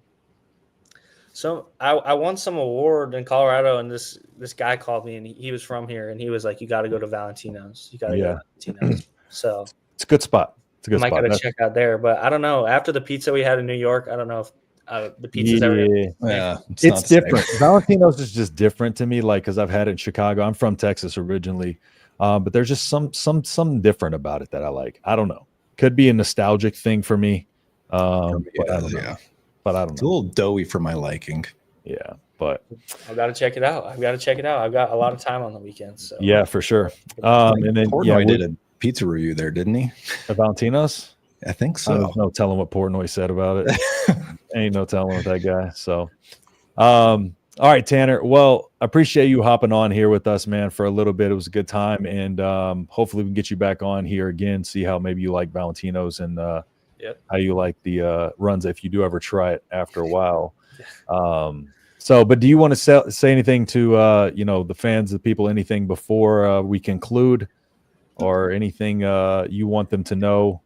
So I won some award in Colorado, and this guy called me, and he was from here, and he was like, "You got to go to Valentino's. You got to go to Valentino's." So it's a good spot. It's a good spot. I might gotta check out there, but I don't know. After the pizza we had in New York, I don't know if the pizza's ever. Yeah, it's different. Valentino's is just different to me, like because I've had it in Chicago. I'm from Texas originally, but there's just something different about it that I like. I don't know. Could be a nostalgic thing for me. But I don't know. It's a little doughy for my liking. Yeah. But I've got to check it out. I've got a lot of time on the weekends. So yeah, for sure. And then Portnoy did a pizza review there, didn't he? Valentino's. I think so. There's no telling what Portnoy said about it. Ain't no telling with that guy. So, all right, Tanner. Well, I appreciate you hopping on here with us, man, for a little bit. It was a good time, and hopefully we can get you back on here again. See how maybe you like Valentino's and how you like the runs if you do ever try it after a while. But do you want to say anything to the fans, the people, anything before we conclude, or anything you want them to know?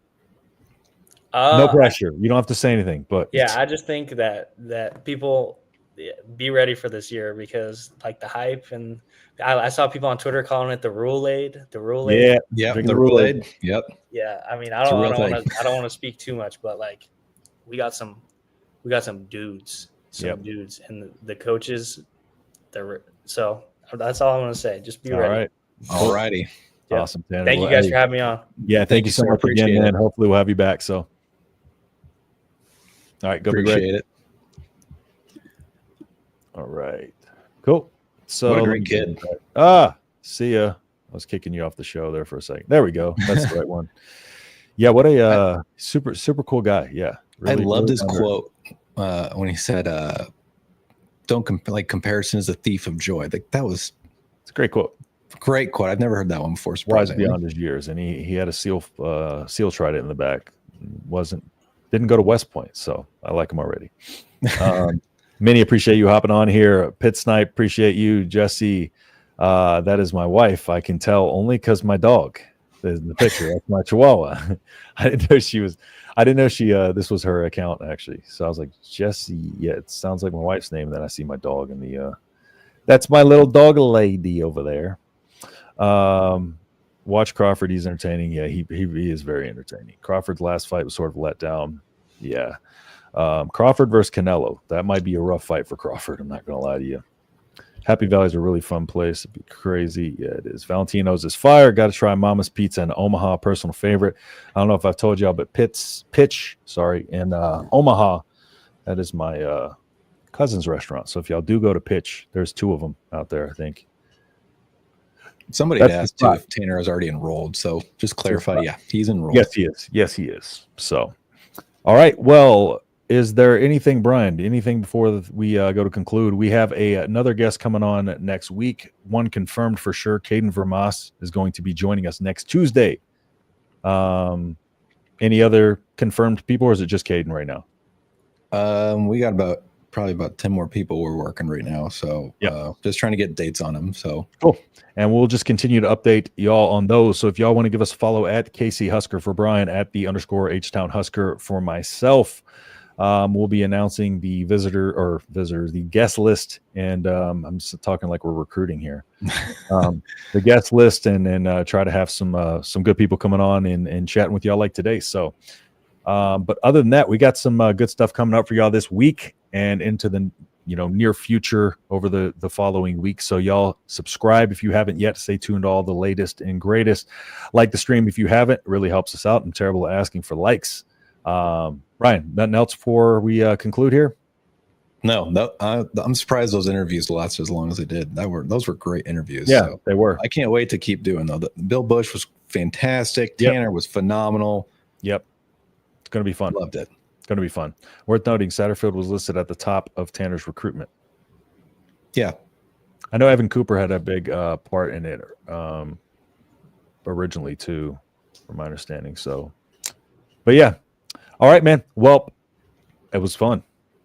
No pressure. You don't have to say anything, but yeah, I just think that people be ready for this year, because like the hype, and I saw people on Twitter calling it the Rule-Aid. Yeah, the Rule-Aid. Yep. Yeah, I mean, I don't want to speak too much, but like we got some dudes, and the coaches. So that's all I'm going to say. Just be ready. All right. All righty. Yep. Awesome, Tanner. Thank you guys for having me on. Yeah, thank you so much again, man. Hopefully we'll have you back. So, all right, go appreciate it. All right, cool. So what a great kid. See ya. I was kicking you off the show there for a second. There we go. That's the right one. Yeah, what a super cool guy. Yeah, really, I loved his quote when he said, "Don't comparison is a thief of joy." Like it's a great quote. Great quote. I've never heard that one before. Wise beyond his years, and he had a seal trident in the back. Didn't go to West Point, so I like him already. Minnie, appreciate you hopping on here. Pit Snipe, appreciate you. Jesse, that is my wife. I can tell only because my dog is in the picture. That's my Chihuahua. I didn't know she. This was her account actually. So I was like, Jesse. Yeah, it sounds like my wife's name. Then I see my dog in the. That's my little dog lady over there. Watch Crawford. He's entertaining. Yeah, he is very entertaining. Crawford's last fight was sort of let down. Yeah. Crawford versus Canelo. That might be a rough fight for Crawford. I'm not going to lie to you. Happy Valley's a really fun place. It'd be crazy. Yeah, it is. Valentino's is fire. Got to try Mama's Pizza in Omaha. Personal favorite. I don't know if I've told y'all, but Pitch, in Omaha, that is my cousin's restaurant. So if y'all do go to Pitch, there's two of them out there, I think. Somebody asked too if Tanner is already enrolled. So just clarify. Yeah, he's enrolled. Yes, he is. Yes, he is. So, all right. Well, is there anything, Brian? Anything before we go to conclude? We have another guest coming on next week. One confirmed for sure. Caden Vermas is going to be joining us next Tuesday. Any other confirmed people, or is it just Caden right now? We got probably about 10 more people we're working right now. So just trying to get dates on them. So cool. And we'll just continue to update y'all on those. So if y'all want to give us a follow at KC Husker for Brian, at the _H-Town Husker for myself, we'll be announcing the the guest list. And I'm just talking like we're recruiting here. The guest list, and then try to have some good people coming on and chatting with y'all like today. So, but other than that, we got some good stuff coming up for y'all this week and into the near future over the following week. So y'all subscribe if you haven't yet. Stay tuned to all the latest and greatest. Like the stream if you haven't. It really helps us out. I'm terrible at asking for likes. Ryan, nothing else before we conclude here? No, I'm surprised those interviews lasted as long as they did. Those were great interviews. Yeah, so they were. I can't wait to keep doing though. Bill Busch was fantastic. Tanner was phenomenal. Yep. It's going to be fun. Loved it. Going to be fun. Worth noting, Satterfield was listed at the top of Tanner's recruitment. Yeah. I know Evan Cooper had a big part in it originally too, from my understanding. So, but yeah. All right, man. Well, it was fun.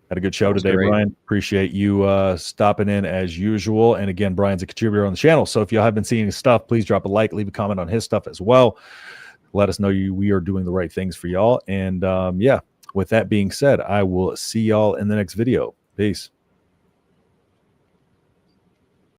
Had a good show today, great. Brian. Appreciate you stopping in as usual. And again, Brian's a contributor on the channel. So if y'all have been seeing his stuff, please drop a like, leave a comment on his stuff as well. Let us know we are doing the right things for y'all. And with that being said, I will see y'all in the next video. Peace.